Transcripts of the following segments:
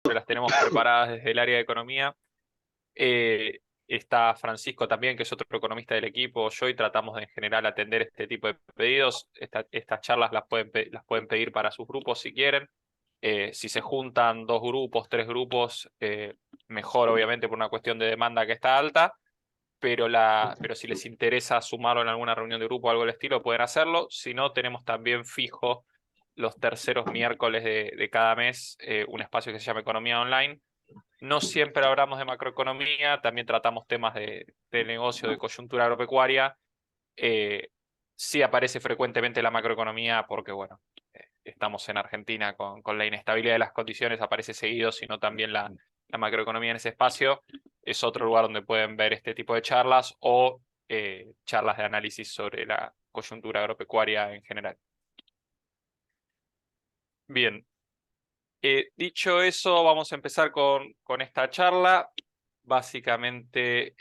las tenemos preparadas desde el área de economía. Está Francisco también, que es otro economista del equipo, yo, y tratamos de en general atender este tipo de pedidos. Estas charlas las pueden pedir para sus grupos si quieren. Si se juntan 2 grupos, 3 grupos, mejor obviamente por una cuestión de demanda que está alta, pero si les interesa sumarlo en alguna reunión de grupo o algo del estilo, pueden hacerlo. Si no, tenemos también fijo los terceros miércoles de cada mes un espacio que se llama Economía Online. No siempre hablamos de macroeconomía, también tratamos temas de negocio, de coyuntura agropecuaria. Eh, sí aparece frecuentemente la macroeconomía porque, bueno, estamos en Argentina con la inestabilidad de las condiciones, aparece seguido, sino también la macroeconomía en ese espacio. Es otro lugar donde pueden ver este tipo de charlas o charlas de análisis sobre la coyuntura agropecuaria en general. Bien, dicho eso, vamos a empezar con esta charla. Básicamente,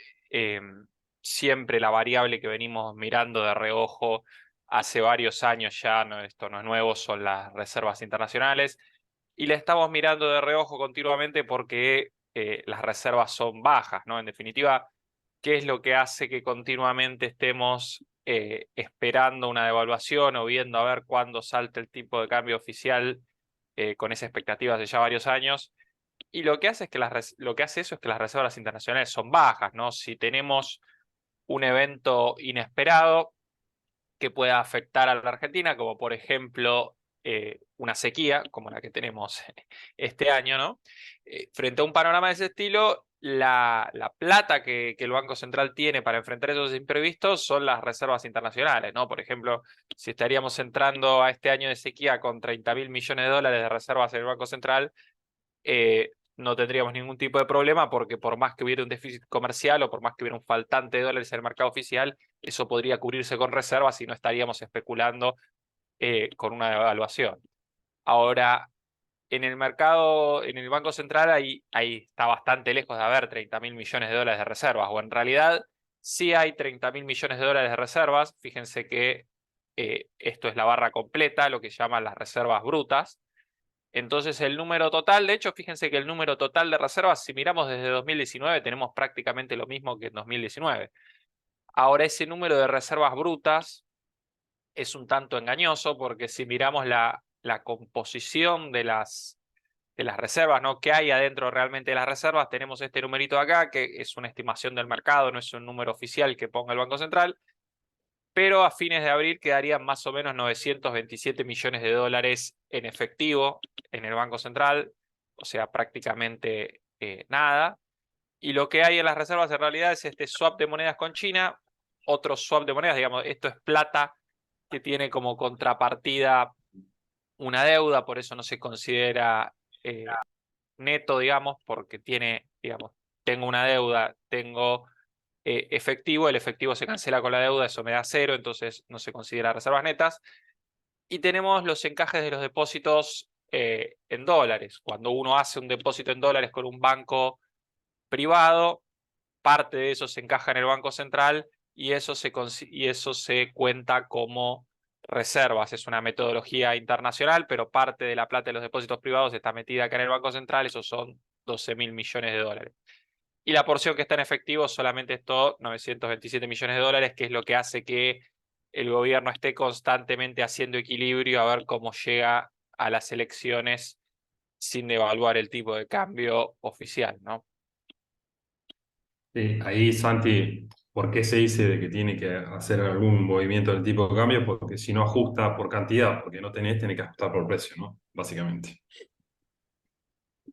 siempre la variable que venimos mirando de reojo hace varios años ya, no, esto no es nuevo, son las reservas internacionales. Y la estamos mirando de reojo continuamente porque las reservas son bajas, ¿no? En definitiva, ¿qué es lo que hace que continuamente estemos esperando una devaluación o viendo a ver cuándo salta el tipo de cambio oficial con esa expectativa de ya varios años? Y lo que hace es que lo que hace eso es que las reservas internacionales son bajas, ¿no? Si tenemos un evento inesperado que pueda afectar a la Argentina, como por ejemplo una sequía, como la que tenemos este año, ¿no? Frente a un panorama de ese estilo, la plata que el Banco Central tiene para enfrentar esos imprevistos son las reservas internacionales, ¿no? Por ejemplo, si estaríamos entrando a este año de sequía con 30.000 millones de dólares de reservas en el Banco Central, no tendríamos ningún tipo de problema, porque por más que hubiera un déficit comercial o por más que hubiera un faltante de dólares en el mercado oficial, eso podría cubrirse con reservas y no estaríamos especulando con una devaluación. Ahora, en el mercado, en el Banco Central, ahí está bastante lejos de haber 30.000 millones de dólares de reservas, o en realidad sí hay 30.000 millones de dólares de reservas. Fíjense que esto es la barra completa, lo que llaman las reservas brutas. Entonces el número total, de hecho, fíjense que el número total de reservas, si miramos desde 2019, tenemos prácticamente lo mismo que en 2019. Ahora, ese número de reservas brutas es un tanto engañoso, porque si miramos la composición de las reservas, ¿no? ¿Qué hay adentro realmente de las reservas? Tenemos este numerito de acá, que es una estimación del mercado, no es un número oficial que ponga el Banco Central, pero a fines de abril quedarían más o menos 927 millones de dólares en efectivo en el Banco Central, o sea, prácticamente nada. Y lo que hay en las reservas en realidad es este swap de monedas con China, otro swap de monedas, digamos, esto es plata que tiene como contrapartida una deuda, por eso no se considera neto, digamos, porque tiene, digamos, tengo una deuda, tengo efectivo, el efectivo se cancela con la deuda, eso me da cero, entonces no se considera reservas netas. Y tenemos los encajes de los depósitos en dólares. Cuando uno hace un depósito en dólares con un banco privado, parte de eso se encaja en el Banco Central y eso se cuenta como reservas. Es una metodología internacional, pero parte de la plata de los depósitos privados está metida acá en el Banco Central, esos son 12.000 millones de dólares. Y la porción que está en efectivo solamente es todo 927 millones de dólares, que es lo que hace que el gobierno esté constantemente haciendo equilibrio a ver cómo llega a las elecciones sin devaluar el tipo de cambio oficial, ¿no? Sí, ahí Santi, ¿por qué se dice de que tiene que hacer algún movimiento del tipo de cambio? Porque si no ajusta por cantidad, porque no tenés que ajustar por precio, ¿no? Básicamente.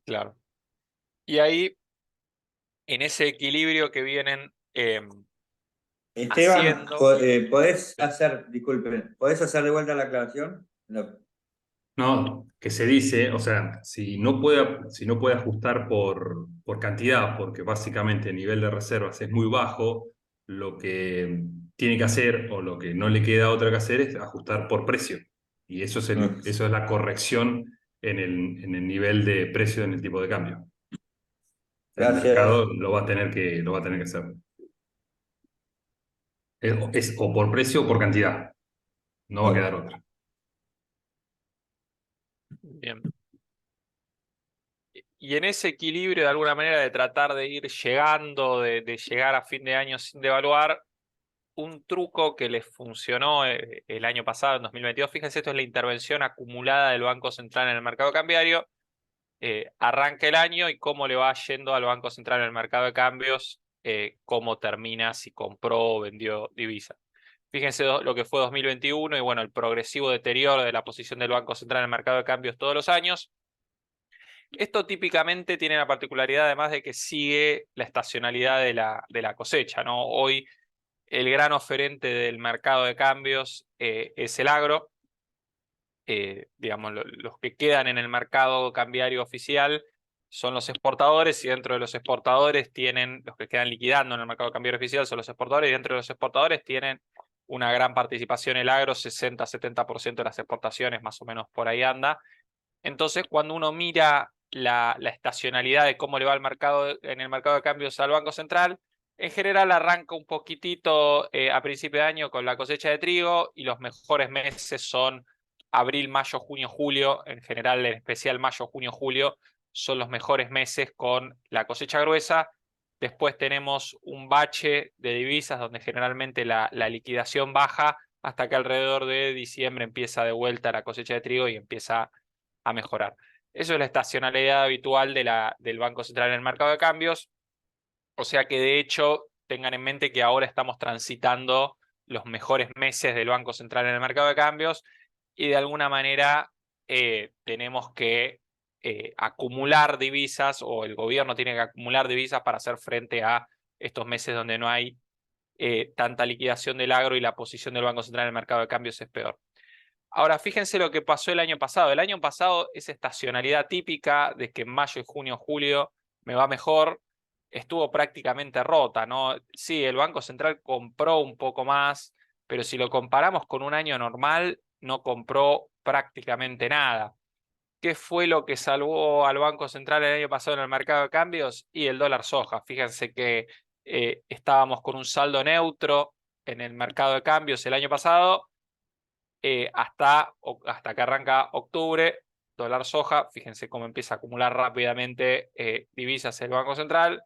Claro. Y ahí, en ese equilibrio que vienen Esteban, haciendo, ¿podés sí, hacer, disculpen, ¿podés hacer de vuelta la aclaración? No. No, que se dice, o sea, si no puede ajustar por cantidad, porque básicamente el nivel de reservas es muy bajo, lo que tiene que hacer o lo que no le queda otra que hacer es ajustar por precio. Y eso es la corrección en el nivel de precio en el tipo de cambio. El mercado Gracias. lo va a tener que hacer. Es o por precio o por cantidad. No va a quedar otra. bien. Y en ese equilibrio, de alguna manera, de tratar de ir llegando, de llegar a fin de año sin devaluar, un truco que les funcionó el año pasado, en 2022, fíjense, esto es la intervención acumulada del Banco Central en el mercado cambiario. Arranca el año y cómo le va yendo al Banco Central en el mercado de cambios, cómo termina, si compró o vendió divisas. Fíjense lo que fue 2021 y bueno, el progresivo deterioro de la posición del Banco Central en el mercado de cambios todos los años. Esto típicamente tiene la particularidad además de que sigue la estacionalidad de la cosecha, ¿no? Hoy el gran oferente del mercado de cambios es el agro. Digamos, los que quedan en el mercado cambiario oficial son los exportadores, y dentro de los exportadores tienen, los que quedan liquidando en el mercado cambiario oficial son los exportadores, y dentro de los exportadores tienen una gran participación el agro, 60-70% de las exportaciones, más o menos por ahí anda. Entonces, cuando uno mira la estacionalidad de cómo le va al mercado, en el mercado de cambios al Banco Central, en general arranca un poquitito a principio de año con la cosecha de trigo, y los mejores meses son abril, mayo, junio, julio. En general, en especial mayo, junio, julio, son los mejores meses con la cosecha gruesa. Después tenemos un bache de divisas donde generalmente la liquidación baja hasta que alrededor de diciembre empieza de vuelta la cosecha de trigo y empieza a mejorar. Eso es la estacionalidad habitual del Banco Central en el mercado de cambios. O sea que de hecho tengan en mente que ahora estamos transitando los mejores meses del Banco Central en el mercado de cambios, y de alguna manera tenemos que acumular divisas, o el gobierno tiene que acumular divisas para hacer frente a estos meses donde no hay tanta liquidación del agro y la posición del Banco Central en el mercado de cambios es peor. Ahora, fíjense lo que pasó el año pasado. El año pasado, esa estacionalidad típica de que en mayo, junio, julio me va mejor, estuvo prácticamente rota, ¿no? Sí, el Banco Central compró un poco más, pero si lo comparamos con un año normal, no compró prácticamente nada. ¿Qué fue lo que salvó al Banco Central el año pasado en el mercado de cambios? Y el dólar soja. Fíjense que estábamos con un saldo neutro en el mercado de cambios el año pasado, hasta que arranca octubre, dólar soja. Fíjense cómo empieza a acumular rápidamente divisas el Banco Central.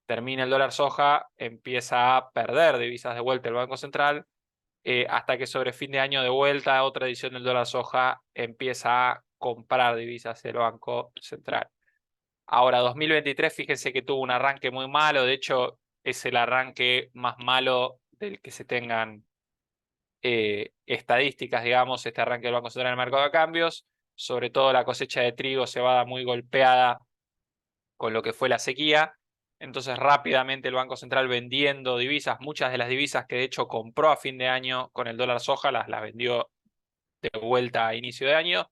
Termina el dólar soja, empieza a perder divisas de vuelta el Banco Central, hasta que sobre fin de año de vuelta, otra edición del dólar soja, empieza a comprar divisas el Banco Central. Ahora, 2023, fíjense que tuvo un arranque muy malo. De hecho, es el arranque más malo del que se tengan estadísticas, digamos, este arranque del Banco Central en el mercado de cambios. Sobre todo la cosecha de trigo cebada muy golpeada con lo que fue la sequía. Entonces rápidamente el Banco Central vendiendo divisas, muchas de las divisas que de hecho compró a fin de año con el dólar soja, las vendió de vuelta a inicio de año.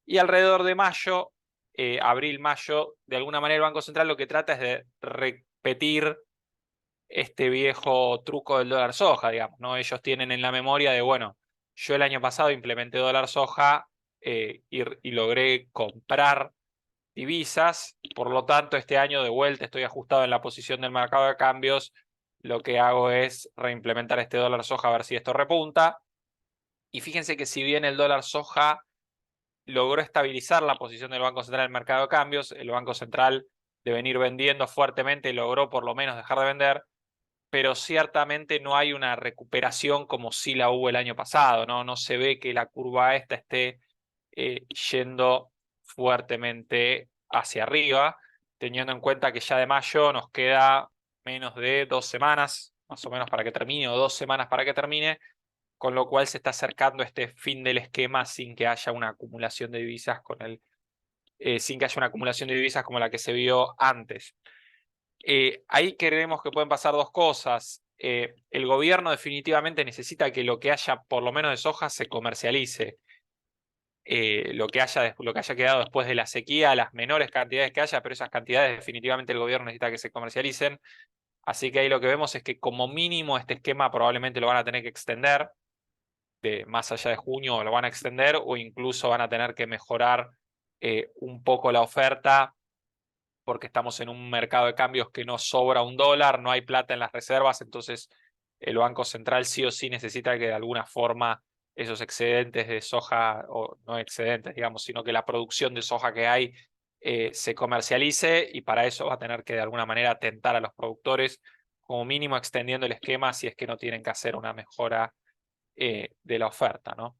Y alrededor de mayo, abril, mayo, de alguna manera el Banco Central lo que trata es de repetir este viejo truco del dólar soja, digamos, ¿no? Ellos tienen en la memoria de, bueno, yo el año pasado implementé dólar soja y logré comprar divisas, por lo tanto este año de vuelta estoy ajustado en la posición del mercado de cambios, lo que hago es reimplementar este dólar soja a ver si esto repunta. Y fíjense que si bien el dólar soja logró estabilizar la posición del Banco Central en el mercado de cambios, el Banco Central, de venir vendiendo fuertemente, logró por lo menos dejar de vender, pero ciertamente no hay una recuperación como sí la hubo el año pasado, ¿no? No se ve que la curva esta esté yendo fuertemente hacia arriba, teniendo en cuenta que ya de mayo nos queda menos de 2 semanas, más o menos, para que termine, o 2 semanas para que termine, con lo cual se está acercando este fin del esquema sin que haya una acumulación de divisas sin que haya una acumulación de divisas como la que se vio antes. Ahí creemos que pueden pasar dos cosas. El gobierno definitivamente necesita que lo que haya, por lo menos de soja, se comercialice. Lo que haya quedado después de la sequía, las menores cantidades que haya, pero esas cantidades definitivamente el gobierno necesita que se comercialicen. Así que ahí lo que vemos es que como mínimo este esquema probablemente lo van a tener que extender, más allá de junio lo van a extender, o incluso van a tener que mejorar un poco la oferta, porque estamos en un mercado de cambios que no sobra un dólar, no hay plata en las reservas, entonces el Banco Central sí o sí necesita que de alguna forma esos excedentes de soja, o no excedentes, digamos, sino que la producción de soja que hay se comercialice, y para eso va a tener que de alguna manera tentar a los productores, como mínimo extendiendo el esquema si es que no tienen que hacer una mejora de la oferta, ¿no?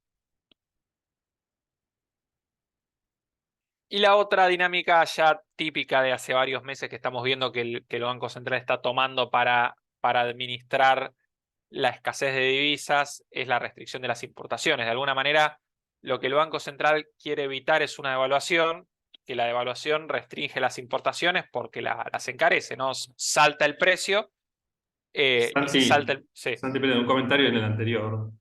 Y la otra dinámica ya típica de hace varios meses que estamos viendo que el Banco Central está tomando para administrar la escasez de divisas es la restricción de las importaciones. De alguna manera, lo que el Banco Central quiere evitar es una devaluación, que la devaluación restringe las importaciones porque las encarece, ¿no? Salta el precio y si salta el... Sí. Santi, perdón, un comentario en el anterior.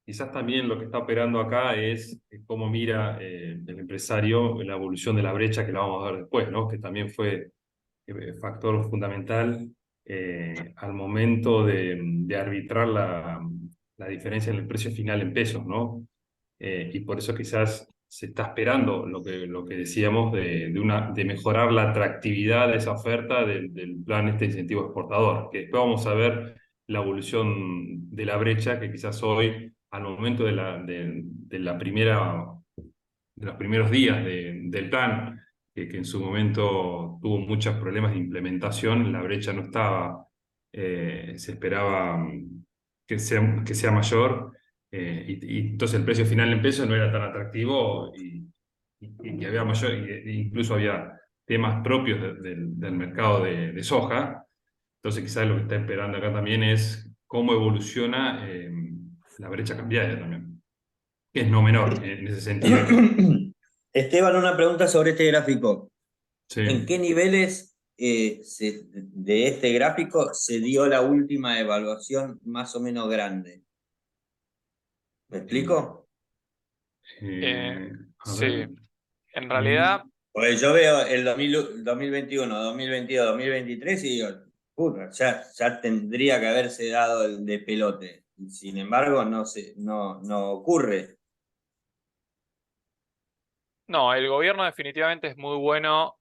Quizás también lo que está operando acá es cómo mira el empresario la evolución de la brecha, que la vamos a ver después, ¿no? Que también fue factor fundamental al momento de arbitrar la diferencia en el precio final en pesos, ¿no? Y por eso quizás se está esperando lo que decíamos de mejorar la atractividad de esa oferta del plan este incentivo exportador, que después vamos a ver la evolución de la brecha, que quizás hoy, al momento de la primera, de los primeros días del plan, que en su momento tuvo muchos problemas de implementación, la brecha no estaba, se esperaba que sea mayor, y entonces el precio final en pesos no era tan atractivo y había mayor, incluso había temas propios del mercado de soja. Entonces quizás lo que está esperando acá también es cómo evoluciona la brecha cambiaria también, que es no menor en ese sentido. Esteban, una pregunta sobre este gráfico. ¿En Sí. qué niveles de este gráfico se dio la última evaluación más o menos grande? ¿Me explico? A Sí, ver. en realidad... Pues yo veo el 2021, 2022, 2023 y digo, puta, ya tendría que haberse dado el de pelote. Sin embargo, no ocurre. No, el gobierno definitivamente es muy bueno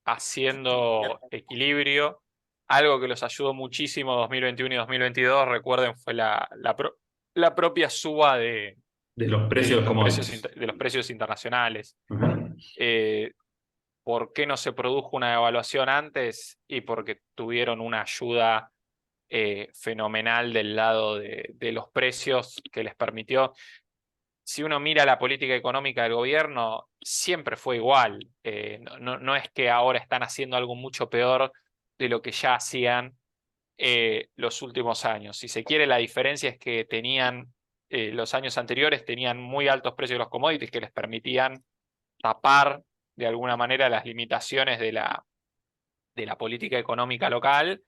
haciendo equilibrio. Algo que los ayudó muchísimo 2021 y 2022, recuerden, fue la propia suba De los precios de los commodities. de los precios internacionales. Ujú. Eh, ¿Por qué no se produjo una devaluación antes? Y porque tuvieron una ayuda fenomenal del lado de los precios que les permitió. Si uno mira la política económica del gobierno, siempre fue igual. No es que ahora están haciendo algo mucho peor de lo que ya hacían los últimos años. Si se quiere, la diferencia es que tenían, los años anteriores tenían muy altos precios de los commodities que les permitían tapar de alguna manera las limitaciones de la política económica local,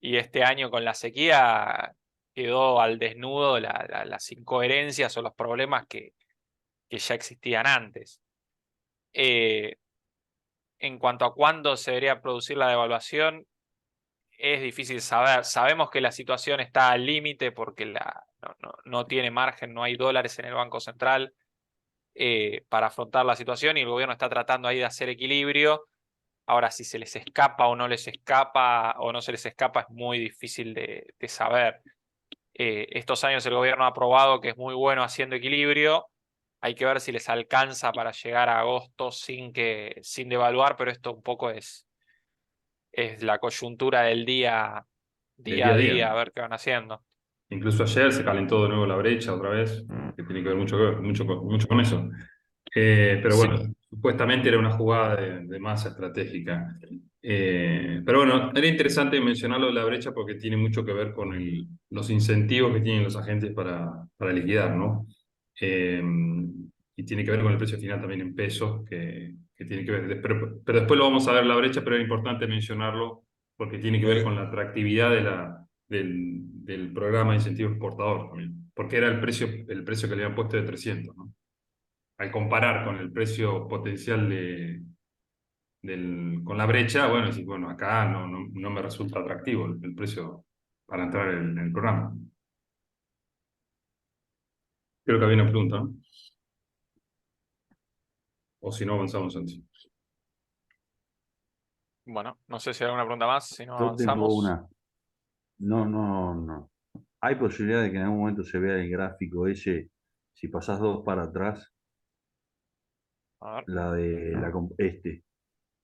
y este año con la sequía quedó al desnudo las incoherencias o los problemas que ya existían antes. En cuanto a cuándo se debería producir la devaluación, es difícil saber. Sabemos que la situación está al límite porque no tiene margen, no hay dólares en el Banco Central para afrontar la situación, y el gobierno está tratando ahí de hacer equilibrio. Ahora, si se les escapa o no les escapa o no se les escapa, es muy difícil de saber. Estos años el gobierno ha probado que es muy bueno haciendo equilibrio. Hay que ver si les alcanza para llegar a agosto sin devaluar, pero esto un poco es la coyuntura del Del día día a a día, día. a ver qué van haciendo. Incluso ayer se calentó de nuevo la brecha otra vez, que tiene que ver mucho con eso. Pero Sí, bueno, supuestamente era una jugada de masa estratégica. Pero bueno, era interesante mencionarlo de la brecha porque tiene mucho que ver con los incentivos que tienen los agentes para liquidar, ¿no? Eh, y tiene que ver con el precio final también en pesos, que tiene que ver. Pero después lo vamos a ver la brecha, pero era importante mencionarlo porque tiene que ver con la atractividad del programa de incentivo exportador también, porque era el precio que le habían puesto de 300, ¿no? Al comparar con el precio potencial con la brecha, bueno, decís, bueno, acá no me resulta atractivo el precio para entrar en el programa. Creo que había una pregunta, ¿no? O si no, avanzamos antes. bueno, no sé si hay alguna pregunta más, si no Yo tengo avanzamos. una. No. ¿Hay posibilidad de que en algún momento se vea el gráfico ese si pasás dos para atrás? A ver. La de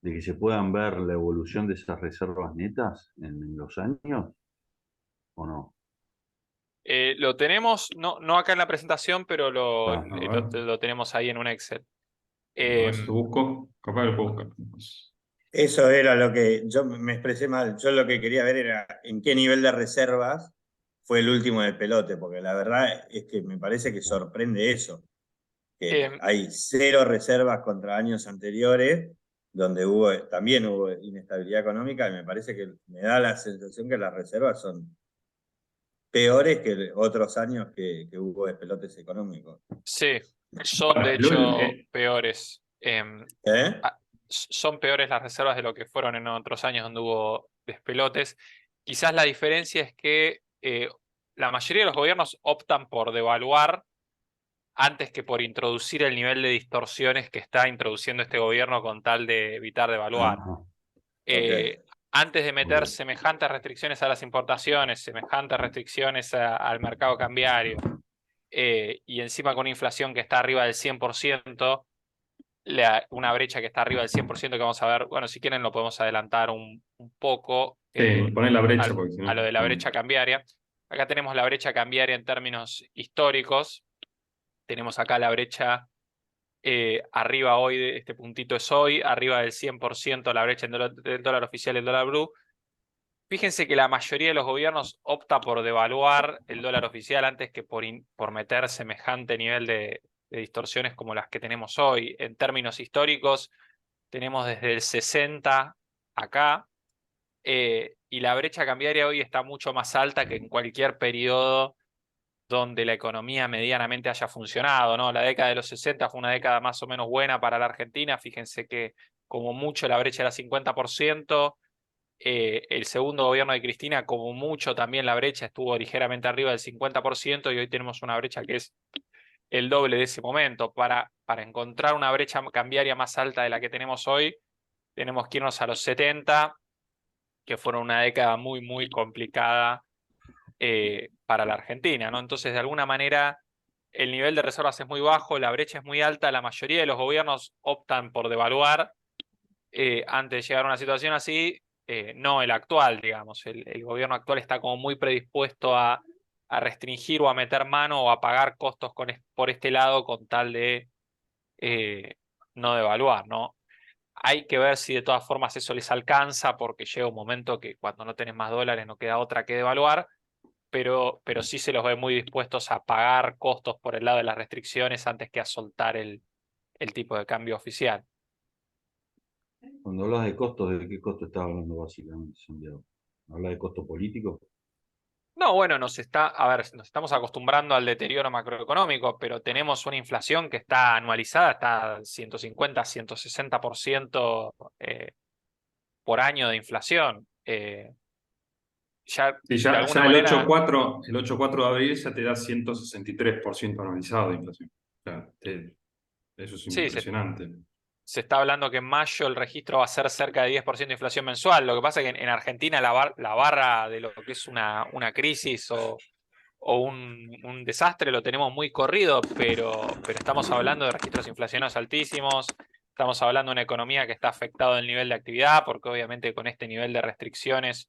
de que se puedan ver la evolución de esas reservas netas en los años, ¿o no? Lo tenemos, no acá en la presentación, pero Ah, A ver, lo tenemos ahí en un Excel. a ver si lo busco. Capaz que lo puedo buscar. Eso era lo que yo me expresé mal. Yo lo que quería ver era en qué nivel de reservas fue el último del pelote, porque la verdad es que me parece que sorprende eso, que Em, hay cero reservas contra años anteriores, donde también hubo inestabilidad económica, y me parece que me da la sensación que las reservas son peores que otros años que hubo despelotes económicos. sí, son Bueno, de hecho peores. ¿Eh? Son peores las reservas de lo que fueron en otros años donde hubo despelotes. Quizás la diferencia es que la mayoría de los gobiernos optan por devaluar antes que por introducir el nivel de distorsiones que está introduciendo este gobierno con tal de evitar devaluar. Ah, Ok. Antes de muy meter bien. semejantes restricciones a las importaciones, semejantes restricciones al mercado cambiario, y encima con una inflación que está arriba del 100%, una brecha que está arriba del 100% que vamos a ver, bueno, si quieren lo podemos adelantar un poco Sí, poner la brecha a, porque si a no. lo de la brecha cambiaria. Acá tenemos la brecha cambiaria en términos históricos. Tenemos acá la brecha arriba hoy, este puntito es hoy, arriba del 100% la brecha del dólar oficial y el dólar blue. Fíjense que la mayoría de los gobiernos opta por devaluar el dólar oficial antes que por meter semejante nivel de distorsiones como las que tenemos hoy. En términos históricos, tenemos desde el 60 acá, y la brecha cambiaria hoy está mucho más alta que en cualquier periodo donde la economía medianamente haya funcionado, ¿no? La década de los 60 fue una década más o menos buena para la Argentina. Fíjense que como mucho la brecha era 50%. El segundo gobierno de Cristina, como mucho, también la brecha estuvo ligeramente arriba del 50% y hoy tenemos una brecha que es el doble de ese momento. Para encontrar una brecha cambiaria más alta de la que tenemos hoy, tenemos que irnos a los 70, que fueron una década muy, muy complicada para la Argentina, ¿no? Entonces, de alguna manera, el nivel de reservas es muy bajo, la brecha es muy alta, la mayoría de los gobiernos optan por devaluar antes de llegar a una situación así, no el actual, digamos. El gobierno actual está como muy predispuesto a restringir o a meter mano o a pagar costos por este lado con tal de eh, no devaluar, ¿no? Hay que ver si de todas formas eso les alcanza, porque llega un momento que cuando no tenés más dólares no queda otra que devaluar, pero sí se los ve muy dispuestos a pagar costos por el lado de las restricciones antes que a soltar el tipo de cambio oficial. Cuando hablas de costos, ¿de qué costo estás hablando básicamente, Santiago? ¿Hablas de costo político? No, bueno, a ver, nos estamos acostumbrando al deterioro macroeconómico, pero tenemos una inflación que está anualizada, está 150, 160% por año de inflación. Ya, Sí, de alguna manera, el 8,4 de abril ya te da 163% anualizado de inflación. O sea, eso es sí, impresionante. se está hablando que en mayo el registro va a ser cerca de 10% de inflación mensual. Lo que pasa es que en Argentina la barra de lo que es una crisis o un desastre lo tenemos muy corrido, pero estamos hablando de registros inflacionarios altísimos, estamos hablando de una economía que está afectada del nivel de actividad, porque obviamente con este nivel de restricciones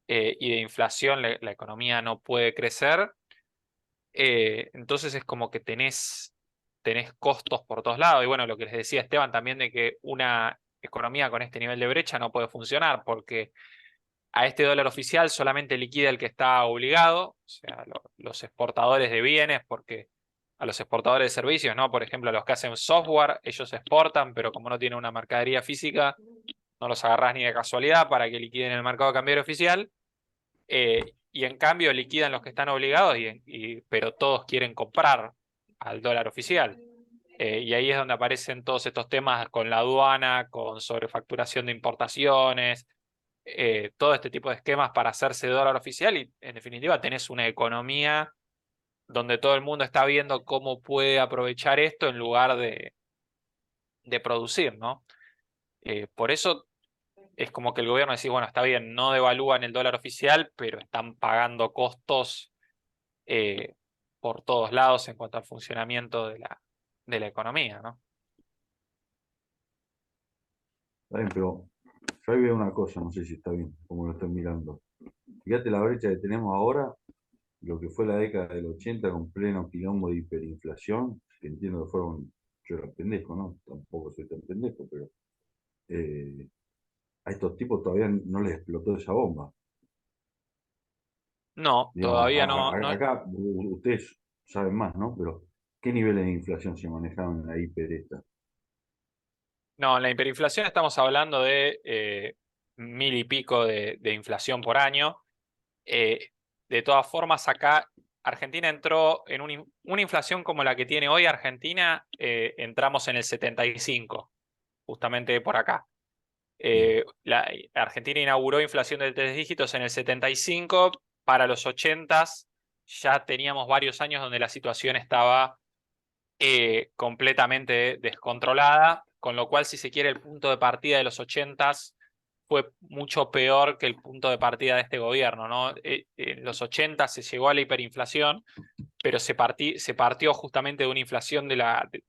y de inflación la economía no puede crecer. Entonces es como que tenés costos por todos lados. Y bueno, lo que les decía Esteban también de que una economía con este nivel de brecha no puede funcionar, porque a este dólar oficial solamente liquida el que está obligado, o sea, los exportadores de bienes, porque a los exportadores de servicios, ¿no? Por ejemplo, a los que hacen software, ellos exportan, pero como no tienen una mercadería física, no los agarrás ni de casualidad para que liquiden el mercado cambiario oficial. Y en cambio liquidan los que están obligados, pero todos quieren comprar al dólar oficial. Y ahí es donde aparecen todos estos temas con la aduana, con sobrefacturación de importaciones, todo este tipo de esquemas para hacerse dólar oficial y en definitiva tenés una economía donde todo el mundo está viendo cómo puede aprovechar esto en lugar de producir, ¿no? Por eso es como que el gobierno dice, bueno, está bien, no devalúan el dólar oficial, pero están pagando costos eh, por todos lados en cuanto al funcionamiento de la economía, ¿no? Está bien, pero yo ahí veo una cosa, no sé si está bien, como lo estoy mirando. Fíjate la brecha que tenemos ahora, lo que fue la década del 80 con pleno quilombo de hiperinflación, que entiendo que fueron, yo era pendejo, ¿no? Tampoco soy tan pendejo, pero eh, a estos tipos todavía no les explotó esa bomba. No, Digamos, todavía no. acá ustedes saben más, ¿no? Pero ¿qué niveles de inflación se manejaban en la hiper esta? No, en la hiperinflación estamos hablando de 1000 y pico de inflación por año. Eh, de todas formas, acá Argentina entró en una inflación como la que tiene hoy Argentina, entramos en el 75, justamente por acá. Argentina inauguró inflación de 3 dígitos en el 75. Para los 80s ya teníamos varios años donde la situación estaba completamente descontrolada, con lo cual, si se quiere, el punto de partida de los 80s fue mucho peor que el punto de partida de este gobierno, ¿no? En los 80 se llegó a la hiperinflación, pero se partió justamente de una inflación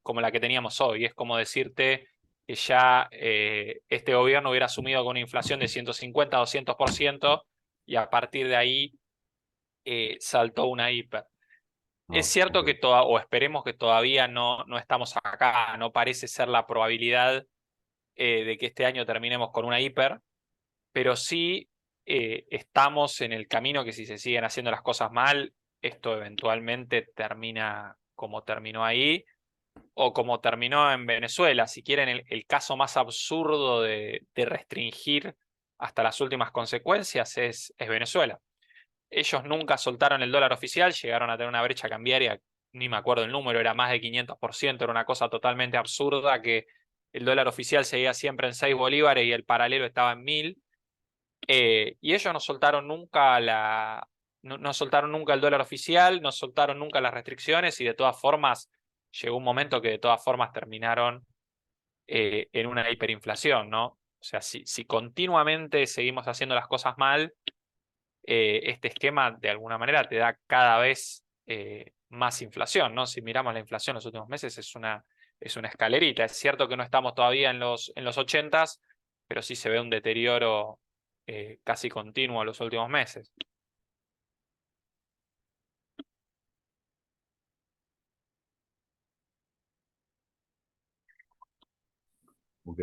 como la que teníamos hoy. Es como decirte que ya este gobierno hubiera asumido con una inflación de 150, 200%, y a partir de ahí saltó una hiper. Es No, cierto ok. que o esperemos que todavía no estamos acá, no parece ser la probabilidad de que este año terminemos con una hiper, pero sí estamos en el camino que, si se siguen haciendo las cosas mal, esto eventualmente termina como terminó ahí o como terminó en Venezuela. Si quieren, el caso más absurdo de restringir hasta las últimas consecuencias es Venezuela. Ellos nunca soltaron el dólar oficial, llegaron a tener una brecha cambiaria, ni me acuerdo el número, era más de 500%, era una cosa totalmente absurda, que el dólar oficial seguía siempre en 6 bolívares y el paralelo estaba en 1000. Y ellos no soltaron nunca no soltaron nunca el dólar oficial, no soltaron nunca las restricciones, y de todas formas llegó un momento que de todas formas terminaron en una hiperinflación, ¿no? O sea, si continuamente seguimos haciendo las cosas mal, este esquema de alguna manera te da cada vez más inflación, ¿no? Si miramos la inflación en los últimos meses, es una escalerita. Es cierto que no estamos todavía en los 80s, pero sí se ve un deterioro casi continuo en los últimos meses. Ok,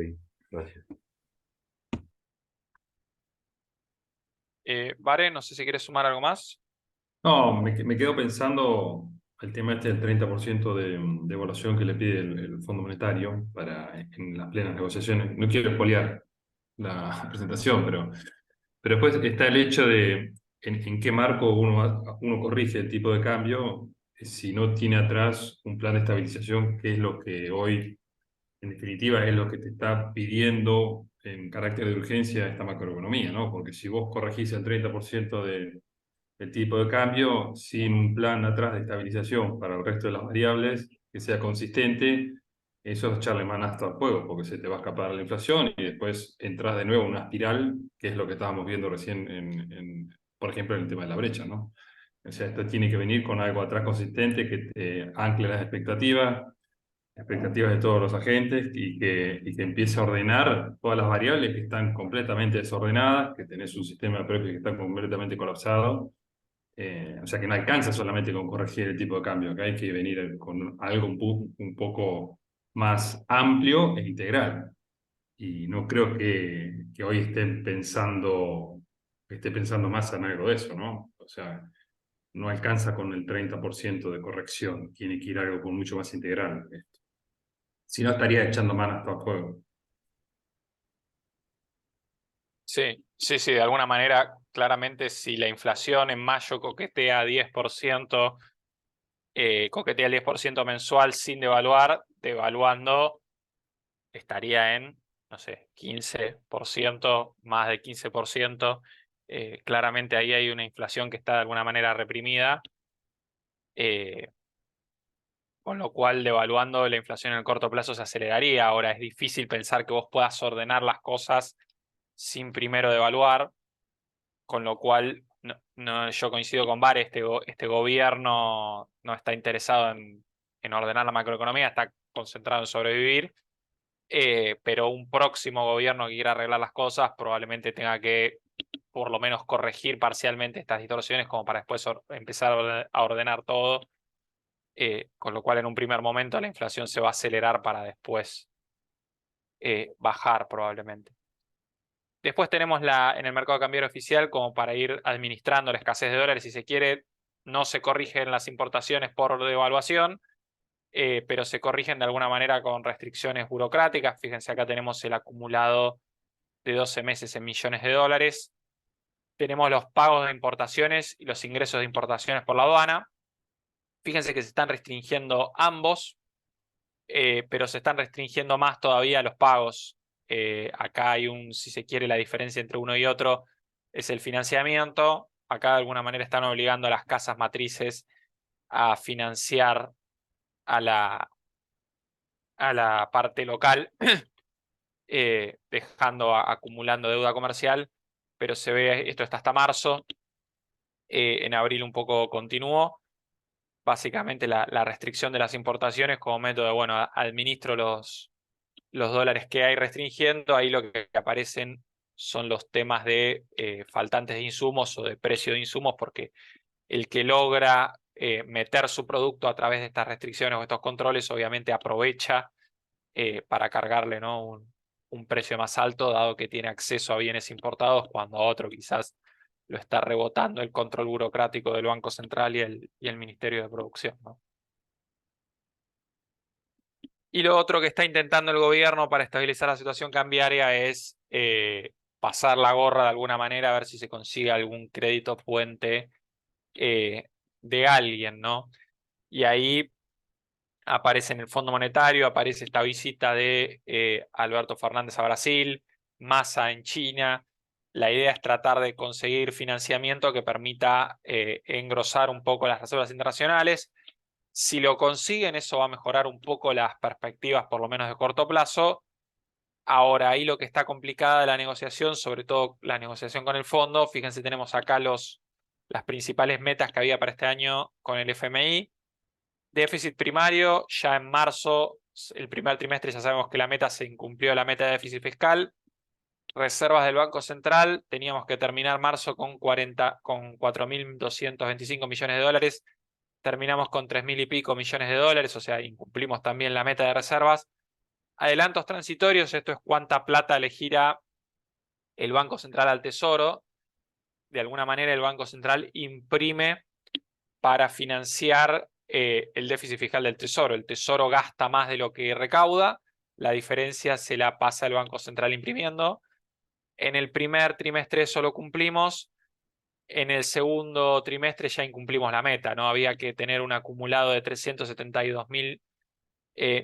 gracias. Vare, no sé si quieres sumar algo más. No, me quedo pensando el tema este del 30% de evaluación que le pide el Fondo Monetario para en las plenas negociaciones. No quiero espolear la presentación, pero después está el hecho de en qué marco uno corrige el tipo de cambio si no tiene atrás un plan de estabilización, que es lo que hoy, en definitiva, es lo que te está pidiendo en carácter de urgencia esta macroeconomía, ¿no? Porque si vos corregís el 30% el tipo de cambio sin un plan atrás de estabilización para el resto de las variables que sea consistente, eso es echarle manasto al fuego, porque se te va a escapar la inflación y después entras de nuevo en una espiral, que es lo que estábamos viendo recién, por ejemplo, en el tema de la brecha, ¿no? O sea, esto tiene que venir con algo atrás consistente que te ancle las expectativas de todos los agentes y que empiece a ordenar todas las variables que están completamente desordenadas, que tenés un sistema de precios que está completamente colapsado. O sea que no alcanza solamente con corregir el tipo de cambio, que hay que venir con algo un poco más amplio e integral. Y no creo que hoy esté pensando más en algo de eso, ¿no? O sea, no alcanza con el 30% de corrección, tiene que ir algo con mucho más integral. Si no, estaría echando manos hasta el fuego. Sí, sí, sí, de alguna manera, claramente, si la inflación en mayo coquetea 10%, coquetea el 10% mensual sin devaluar, devaluando estaría en, no sé, 15%, más de 15%. Claramente ahí hay una inflación que está de alguna manera reprimida, eh, con lo cual, devaluando, la inflación en el corto plazo se aceleraría. Ahora, es difícil pensar que vos puedas ordenar las cosas sin primero devaluar, con lo cual yo coincido con Bar, este gobierno no está interesado en ordenar la macroeconomía, está concentrado en sobrevivir. pero un próximo gobierno que quiera arreglar las cosas probablemente tenga que por lo menos corregir parcialmente estas distorsiones como para después empezar a ordenar todo, con lo cual en un primer momento la inflación se va a acelerar para después bajar probablemente. Después tenemos en el mercado cambiario oficial como para ir administrando la escasez de dólares, si se quiere, no se corrigen las importaciones por devaluación, pero se corrigen de alguna manera con restricciones burocráticas. Fíjense, acá tenemos el acumulado de 12 meses en millones de dólares. Tenemos los pagos de importaciones y los ingresos de importaciones por la aduana. Fíjense que se están restringiendo ambos, pero se están restringiendo más todavía los pagos. Acá hay si se quiere, la diferencia entre uno y otro es el financiamiento. Acá de alguna manera están obligando a las casas matrices a financiar a la parte local, acumulando deuda comercial, pero se ve, esto está hasta marzo, en abril un poco continuó. Básicamente la restricción de las importaciones como método de, bueno, administro los dólares que hay restringiendo, ahí lo que aparecen son los temas de faltantes de insumos o de precio de insumos, porque el que logra meter su producto a través de estas restricciones o estos controles obviamente aprovecha para cargarle, ¿no?, un precio más alto, dado que tiene acceso a bienes importados, cuando a otro quizás lo está rebotando el control burocrático del Banco Central y el Ministerio de Producción, ¿no? Y lo otro que está intentando el gobierno para estabilizar la situación cambiaria es pasar la gorra de alguna manera, a ver si se consigue algún crédito puente de alguien, ¿no? Y ahí aparece en el Fondo Monetario, aparece esta visita de Alberto Fernández a Brasil, Massa en China. La idea es tratar de conseguir financiamiento que permita engrosar un poco las reservas internacionales. Si lo consiguen, eso va a mejorar un poco las perspectivas, por lo menos de corto plazo. Ahora, ahí lo que está complicada de la negociación, sobre todo la negociación con el fondo, fíjense, tenemos acá las principales metas que había para este año con el FMI. Déficit primario, ya en marzo, el primer trimestre, ya sabemos que la meta se incumplió, la meta de déficit fiscal. Reservas del Banco Central, teníamos que terminar marzo con 4.225 millones de dólares. Terminamos con 3.000 y pico millones de dólares, o sea, incumplimos también la meta de reservas. Adelantos transitorios, esto es cuánta plata le gira el Banco Central al Tesoro. De alguna manera el Banco Central imprime para financiar el déficit fiscal del Tesoro. El Tesoro gasta más de lo que recauda, la diferencia se la pasa el Banco Central imprimiendo. En el primer trimestre eso lo cumplimos. En el segundo trimestre ya incumplimos la meta, ¿no? Había que tener un acumulado de 372.000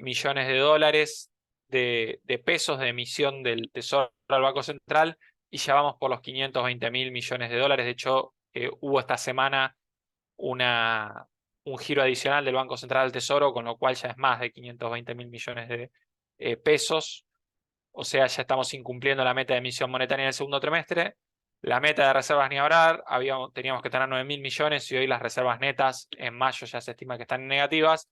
millones de dólares de pesos de emisión del Tesoro al Banco Central y ya vamos por los 520.000 millones de dólares. De hecho, hubo esta semana un giro adicional del Banco Central al Tesoro, con lo cual ya es más de 520.000 millones de pesos. O sea, ya estamos incumpliendo la meta de emisión monetaria en el segundo trimestre. La meta de reservas ni hablar, teníamos que tener 9.000 millones y hoy las reservas netas en mayo ya se estima que están negativas.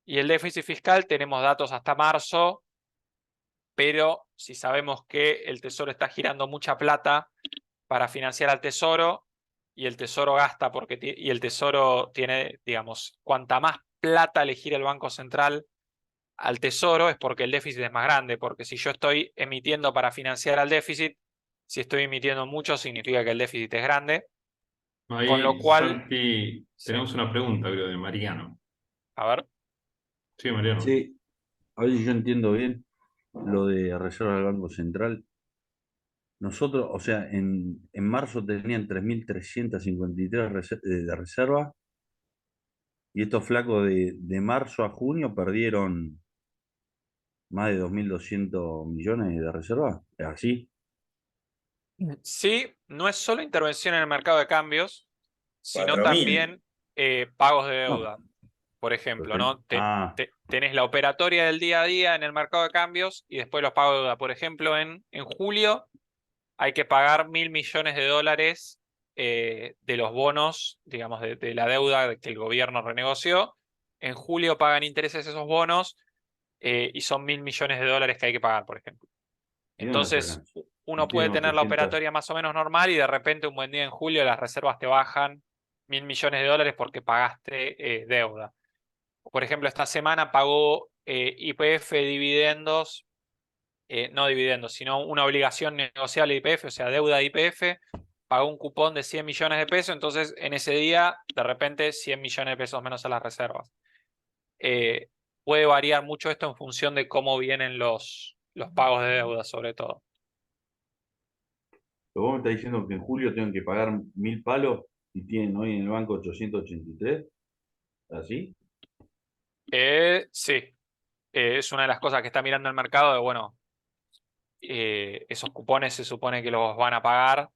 Y el déficit fiscal tenemos datos hasta marzo, pero si sabemos que el Tesoro está girando mucha plata para financiar al Tesoro y el Tesoro gasta y el Tesoro tiene, digamos, cuanta más plata le gira el Banco Central al Tesoro es porque el déficit es más grande, porque si yo estoy emitiendo para financiar al déficit, si estoy emitiendo mucho significa que el déficit es grande, con lo Ahí, cual, Santi, sí, tenemos una pregunta, creo, de Mariano. a ver. Sí, Mariano. Sí, a ver si yo entiendo bien lo de reserva del Banco Central. Nosotros, o sea, en marzo tenían 3.353 de reserva y estos flacos de marzo a junio perdieron más de 2.200 millones de reserva. ¿Es así? Sí, no es solo intervención en el mercado de cambios, sino 4.000. también pagos de No, deuda. Por ejemplo, perfecto. ¿no? Ah, Tenés la operatoria del día a día en el mercado de cambios y después los pagos de deuda. Por ejemplo, en julio hay que pagar 1.000 millones de dólares de los bonos, digamos, de la deuda que el gobierno renegoció. En julio pagan intereses esos bonos y son 1.000 millones de dólares que hay que pagar, por ejemplo. ¿Y dónde Entonces, sacan? uno Y puede tienen tener la 800. operatoria más o menos normal y de repente un buen día en julio las reservas te bajan 1.000 millones de dólares porque pagaste deuda. Por ejemplo, esta semana pagó YPF dividendos, no dividendos, sino una obligación negociable de YPF, o sea, deuda de YPF, pagó un cupón de 100 millones de pesos, entonces en ese día, de repente, 100 millones de pesos menos a las reservas. Puede variar mucho esto en función de cómo vienen los pagos de deuda, sobre todo. Pero vos me estás diciendo que en julio tengo que pagar 1000 palos y tienen hoy en el banco 883, ¿así? Sí, es una de las cosas que está mirando el mercado de, bueno, esos cupones se supone que los van a pagar,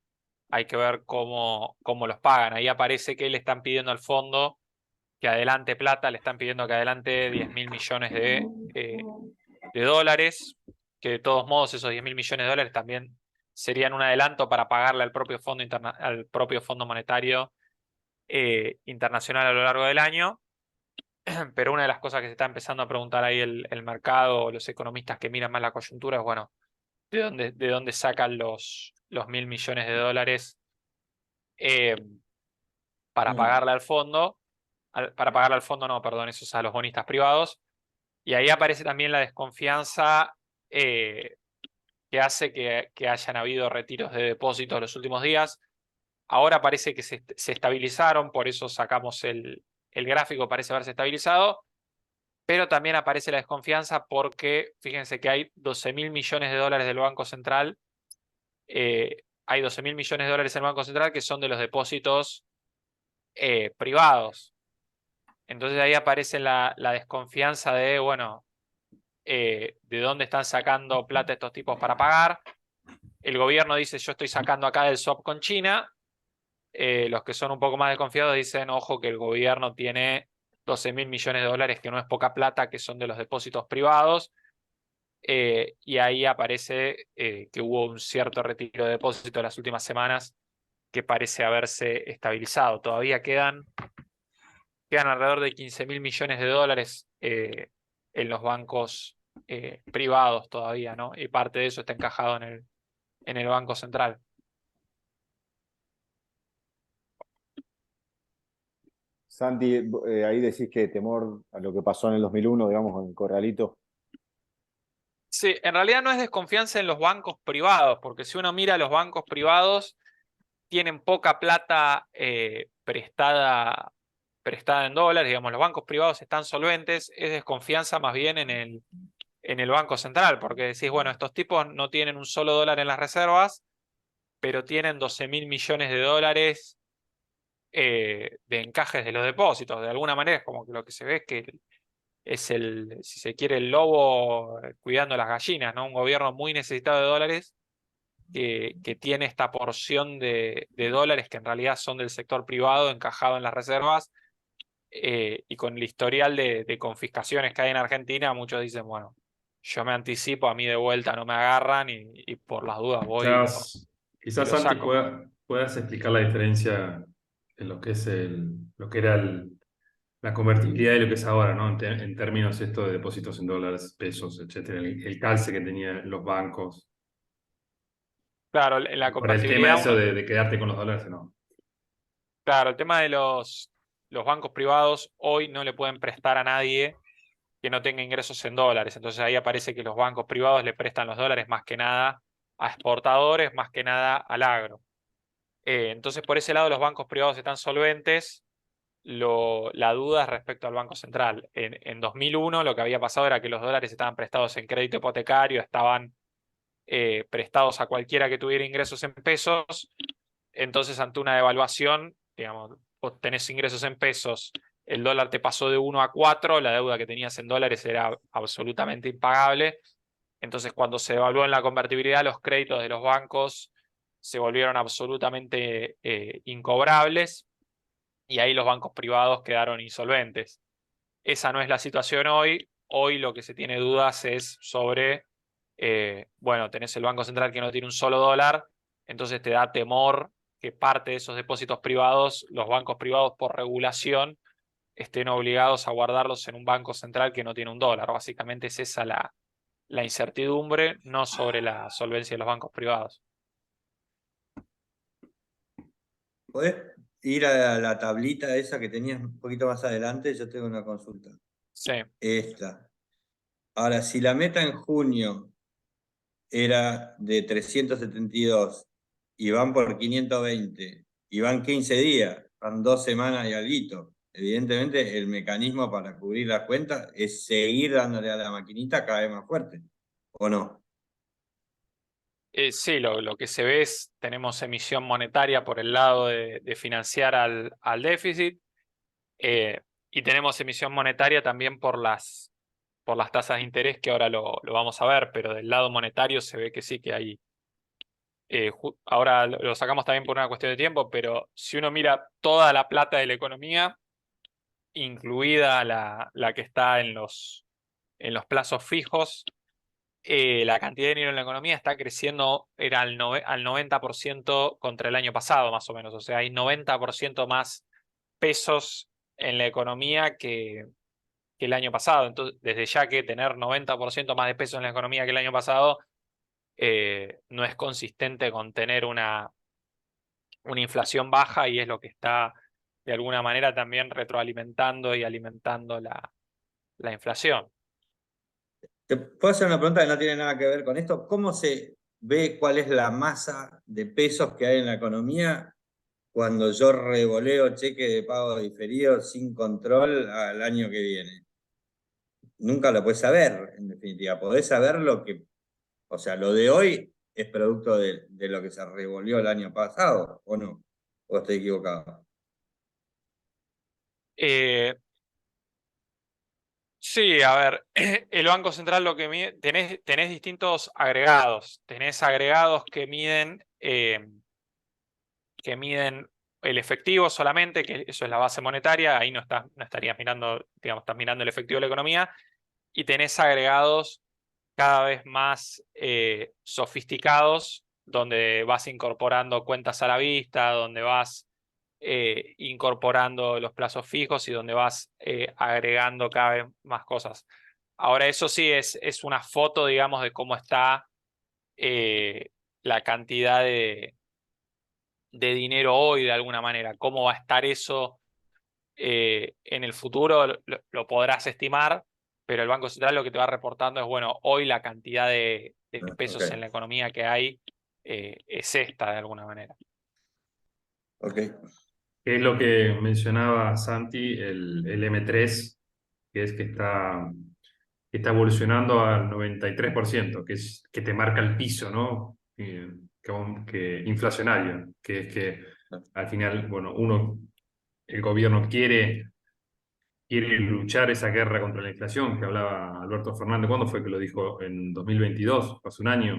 hay que ver cómo los pagan. Ahí aparece que le están pidiendo al fondo que adelante plata, le están pidiendo que adelante 10.000 millones de dólares, que de todos modos esos 10.000 millones de dólares también serían un adelanto para pagarle al propio Fondo Monetario Internacional a lo largo del año. Pero una de las cosas que se está empezando a preguntar ahí el mercado, los economistas que miran más la coyuntura, es, bueno, ¿de dónde sacan los 1.000 millones de dólares eh, para pagarle al fondo? Para pagarle al fondo, no, perdón, eso es a los bonistas privados. Y ahí aparece también la desconfianza que hace que hayan habido retiros de depósitos los últimos días. Ahora parece que se estabilizaron, por eso sacamos el gráfico, parece haberse estabilizado, pero también aparece la desconfianza porque fíjense que hay 12.000 millones de dólares del Banco Central, hay 12.000 millones de dólares en el Banco Central que son de los depósitos privados. Entonces ahí aparece la desconfianza de, bueno, de dónde están sacando plata estos tipos para pagar. El gobierno dice, yo estoy sacando acá del swap con China. Los que son un poco más desconfiados dicen, ojo, que el gobierno tiene 12.000 millones de dólares, que no es poca plata, que son de los depósitos privados. Y ahí aparece que hubo un cierto retiro de depósito en las últimas semanas que parece haberse estabilizado. Todavía quedan alrededor de 15.000 millones de dólares en los bancos privados todavía, ¿no? Y parte de eso está encajado en el Banco Central. Santi, ahí decís que temor a lo que pasó en el 2001, digamos, con el Corralito. Sí, en realidad no es desconfianza en los bancos privados, porque si uno mira los bancos privados, tienen poca plata prestada en dólares, digamos, los bancos privados están solventes, es desconfianza más bien en el Banco Central, porque decís, bueno, estos tipos no tienen un solo dólar en las reservas, pero tienen 12.000 millones de dólares de encajes de los depósitos. De alguna manera es como que lo que se ve es que es si se quiere, el lobo cuidando las gallinas, ¿no? Un gobierno muy necesitado de dólares que tiene esta porción de dólares que en realidad son del sector privado encajado en las reservas y con el historial de confiscaciones que hay en Argentina, muchos dicen, bueno, yo me anticipo, a mí de vuelta no me agarran y por las dudas voy y Quizás lo Santi saco. puedas explicar la diferencia en lo que es lo que era la convertibilidad de lo que es ahora, ¿no? En términos esto de depósitos en dólares, pesos, etcétera, el calce que tenían los bancos. Claro, en la Para el tema convertibilidad eso de quedarte con los dólares, ¿no? claro, el tema de los bancos privados hoy no le pueden prestar a nadie que no tenga ingresos en dólares. Entonces ahí aparece que los bancos privados le prestan los dólares más que nada a exportadores, más que nada al agro. Entonces por ese lado los bancos privados están solventes. La duda es respecto al Banco Central. En 2001 lo que había pasado era que los dólares estaban prestados en crédito hipotecario, estaban prestados a cualquiera que tuviera ingresos en pesos. Entonces, ante una devaluación, digamos, vos tenés ingresos en pesos, el dólar te pasó de 1 a 4, la deuda que tenías en dólares era absolutamente impagable. Entonces, cuando se devaluó en la convertibilidad, los créditos de los bancos se volvieron absolutamente incobrables y ahí los bancos privados quedaron insolventes. Esa no es la situación hoy. Hoy lo que se tiene dudas es sobre, bueno, tenés el Banco Central que no tiene un solo dólar, entonces te da temor que parte de esos depósitos privados, los bancos privados por regulación, estén obligados a guardarlos en un banco central que no tiene un dólar. Básicamente es esa la incertidumbre, no sobre la solvencia de los bancos privados. ¿Podés ir a la tablita esa que tenías un poquito más adelante? Yo tengo una consulta. Sí. Esta. Ahora, si la meta en junio era de 372 y van por 520 y van 15 días, van 2 semanas y alguito. Evidentemente, el mecanismo para cubrir las cuentas es seguir dándole a la maquinita cada vez más fuerte, ¿o no? Sí, lo que se ve es, tenemos emisión monetaria por el lado de financiar al déficit, y tenemos emisión monetaria también por las tasas de interés, que ahora lo vamos a ver, pero del lado monetario se ve que sí que hay. Ahora lo sacamos también por una cuestión de tiempo, pero si uno mira toda la plata de la economía, incluida la que está en los plazos fijos, la cantidad de dinero en la economía está creciendo, era al 90% contra el año pasado, más o menos. O sea, hay 90% más pesos en la economía que el año pasado. Entonces, desde ya que tener 90% más de pesos en la economía que el año pasado no es consistente con tener una inflación baja, y es lo que está de alguna manera también retroalimentando y alimentando la inflación. Te puedo hacer una pregunta que no tiene nada que ver con esto. ¿Cómo se ve cuál es la masa de pesos que hay en la economía cuando yo revoleo cheque de pago diferido sin control al año que viene? Nunca lo puedes saber, en definitiva. Podés saber lo que, o sea, lo de hoy es producto de lo que se revolvió el año pasado, ¿o no? ¿O estoy equivocado? Eh, Sí, a ver, el Banco Central lo que mide, tenés distintos agregados. Tenés agregados que miden el efectivo solamente, que eso es la base monetaria, ahí no estarías mirando, digamos, estás mirando el efectivo de la economía, y tenés agregados cada vez más sofisticados, donde vas incorporando cuentas a la vista, donde vas incorporando los plazos fijos y donde vas agregando cada vez más cosas. Ahora, eso sí es una foto, digamos, de cómo está la cantidad de dinero hoy, de alguna manera. Cómo va a estar eso en el futuro, lo podrás estimar, pero el Banco Central lo que te va reportando es, bueno, hoy la cantidad de pesos Ok, en la economía que hay es esta, de alguna manera. ok. Que es lo que mencionaba Santi, el M3, que es que está evolucionando al 93%, que es que te marca el piso, ¿no? Que inflacionario, que es que al final, bueno, el gobierno quiere luchar esa guerra contra la inflación que hablaba Alberto Fernández. ¿Cuándo fue que lo dijo? En 2022, hace un año.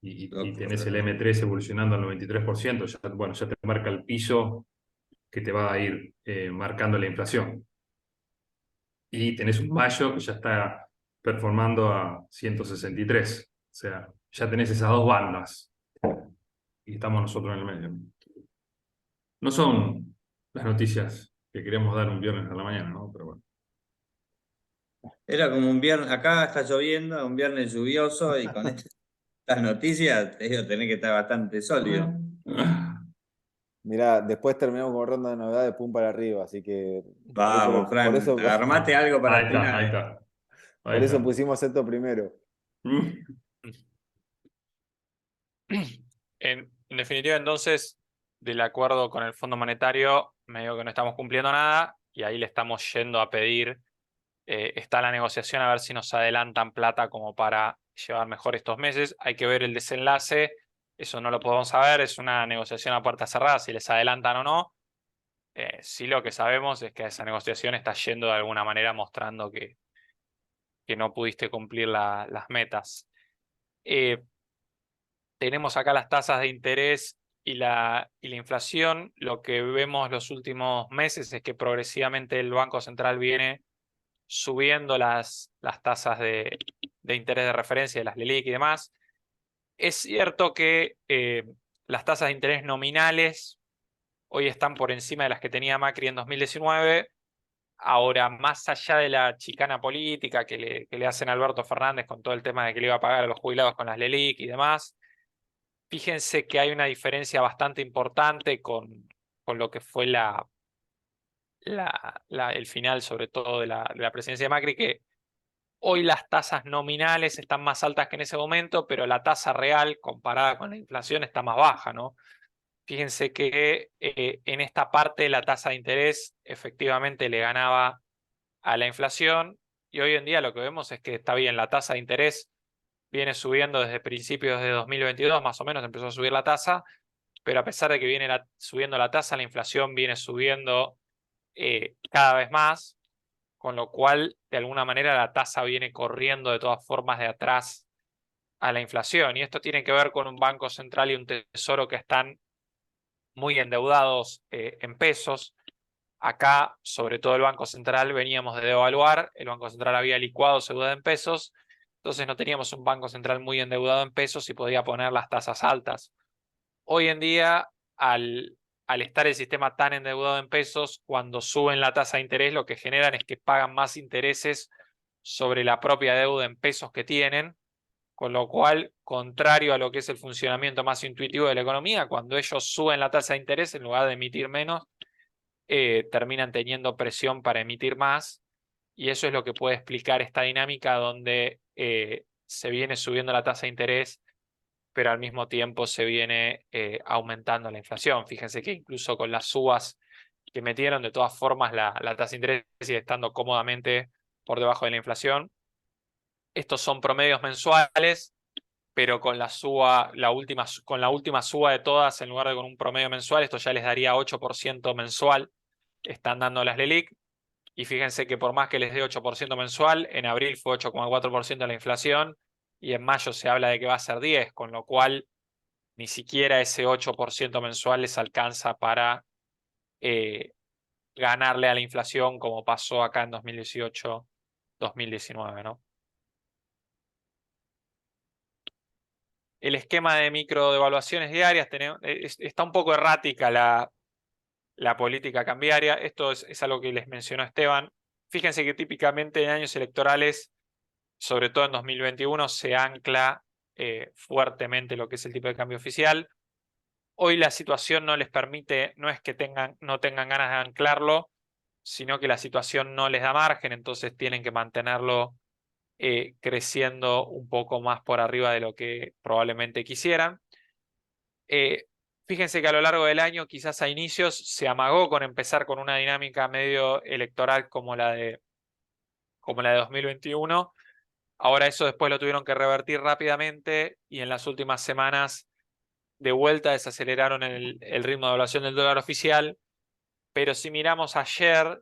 Y tenés el M3 evolucionando al 93%, ya, bueno, ya te marca el piso que te va a ir marcando la inflación. Y tenés un mayo que ya está performando a 163. O sea, ya tenés esas dos bandas. Y estamos nosotros en el medio. No son las noticias que queremos dar un viernes a la mañana, ¿no? Pero bueno. Era como un viernes, acá está lloviendo, un viernes lluvioso y con estas noticias te digo, tenés que estar bastante sólido. Mirá, después terminamos con ronda de novedades de pum para arriba, así que Vamos, por Fran, eso, armate algo para Ahí el está, ahí final. está. Ahí por eso está. pusimos esto primero. En definitiva, entonces, del acuerdo con el Fondo Monetario, medio que no estamos cumpliendo nada, y ahí le estamos yendo a pedir, está la negociación a ver si nos adelantan plata como para llevar mejor estos meses. Hay que ver el desenlace, eso no lo podemos saber, es una negociación a puerta cerrada, si les adelantan o no. Sí, lo que sabemos es que esa negociación está yendo de alguna manera mostrando que no pudiste cumplir las metas. Eh, Tenemos acá las tasas de interés y la inflación. Lo que vemos los últimos meses es que progresivamente el Banco Central viene subiendo las tasas de interés de referencia, de las LELIQ y demás. Es cierto que las tasas de interés nominales hoy están por encima de las que tenía Macri en 2019. Ahora, más allá de la chicana política que le hacen a Alberto Fernández con todo el tema de que le iba a pagar a los jubilados con las LELIQ y demás, fíjense que hay una diferencia bastante importante con lo que fue el final, sobre todo de la presidencia de Macri, que hoy las tasas nominales están más altas que en ese momento, pero la tasa real comparada con la inflación está más baja, ¿no? Fíjense que en esta parte la tasa de interés efectivamente le ganaba a la inflación y hoy en día lo que vemos es que está bien, la tasa de interés viene subiendo desde principios de 2022, más o menos empezó a subir la tasa, pero a pesar de que viene subiendo la tasa, la inflación viene subiendo cada vez más, con lo cual de alguna manera la tasa viene corriendo de todas formas de atrás a la inflación. Y esto tiene que ver con un banco central y un tesoro que están muy endeudados en pesos. Acá, sobre todo el Banco Central, veníamos de devaluar, el Banco Central había licuado su deuda en pesos, entonces no teníamos un Banco Central muy endeudado en pesos y podía poner las tasas altas. Hoy en día, al estar el sistema tan endeudado en pesos, cuando suben la tasa de interés, lo que generan es que pagan más intereses sobre la propia deuda en pesos que tienen, con lo cual, contrario a lo que es el funcionamiento más intuitivo de la economía, cuando ellos suben la tasa de interés, en lugar de emitir menos, terminan teniendo presión para emitir más, y eso es lo que puede explicar esta dinámica donde se viene subiendo la tasa de interés, pero al mismo tiempo se viene aumentando la inflación. Fíjense que incluso con las subas que metieron, de todas formas la tasa de interés sigue estando cómodamente por debajo de la inflación. Estos son promedios mensuales, pero con con la última suba de todas, en lugar de con un promedio mensual, esto ya les daría 8% mensual, están dando las LELIQ. Y fíjense que por más que les dé 8% mensual, en abril fue 8,4% la inflación y en mayo se habla de que va a ser 10%, con lo cual ni siquiera ese 8% mensual les alcanza para ganarle a la inflación como pasó acá en 2018-2019, ¿no? El esquema de microdevaluaciones diarias está un poco errática la política cambiaria. Esto es algo que les mencionó Esteban. Fíjense que típicamente en años electorales, sobre todo en 2021, se ancla fuertemente lo que es el tipo de cambio oficial. Hoy la situación no les permite, no es que no tengan ganas de anclarlo, sino que la situación no les da margen, entonces tienen que mantenerlo creciendo un poco más por arriba de lo que probablemente quisieran. Fíjense que a lo largo del año, quizás a inicios, se amagó con empezar con una dinámica medio electoral como la de 2021. Ahora eso después lo tuvieron que revertir rápidamente y en las últimas semanas de vuelta desaceleraron el ritmo de evaluación del dólar oficial. Pero si miramos ayer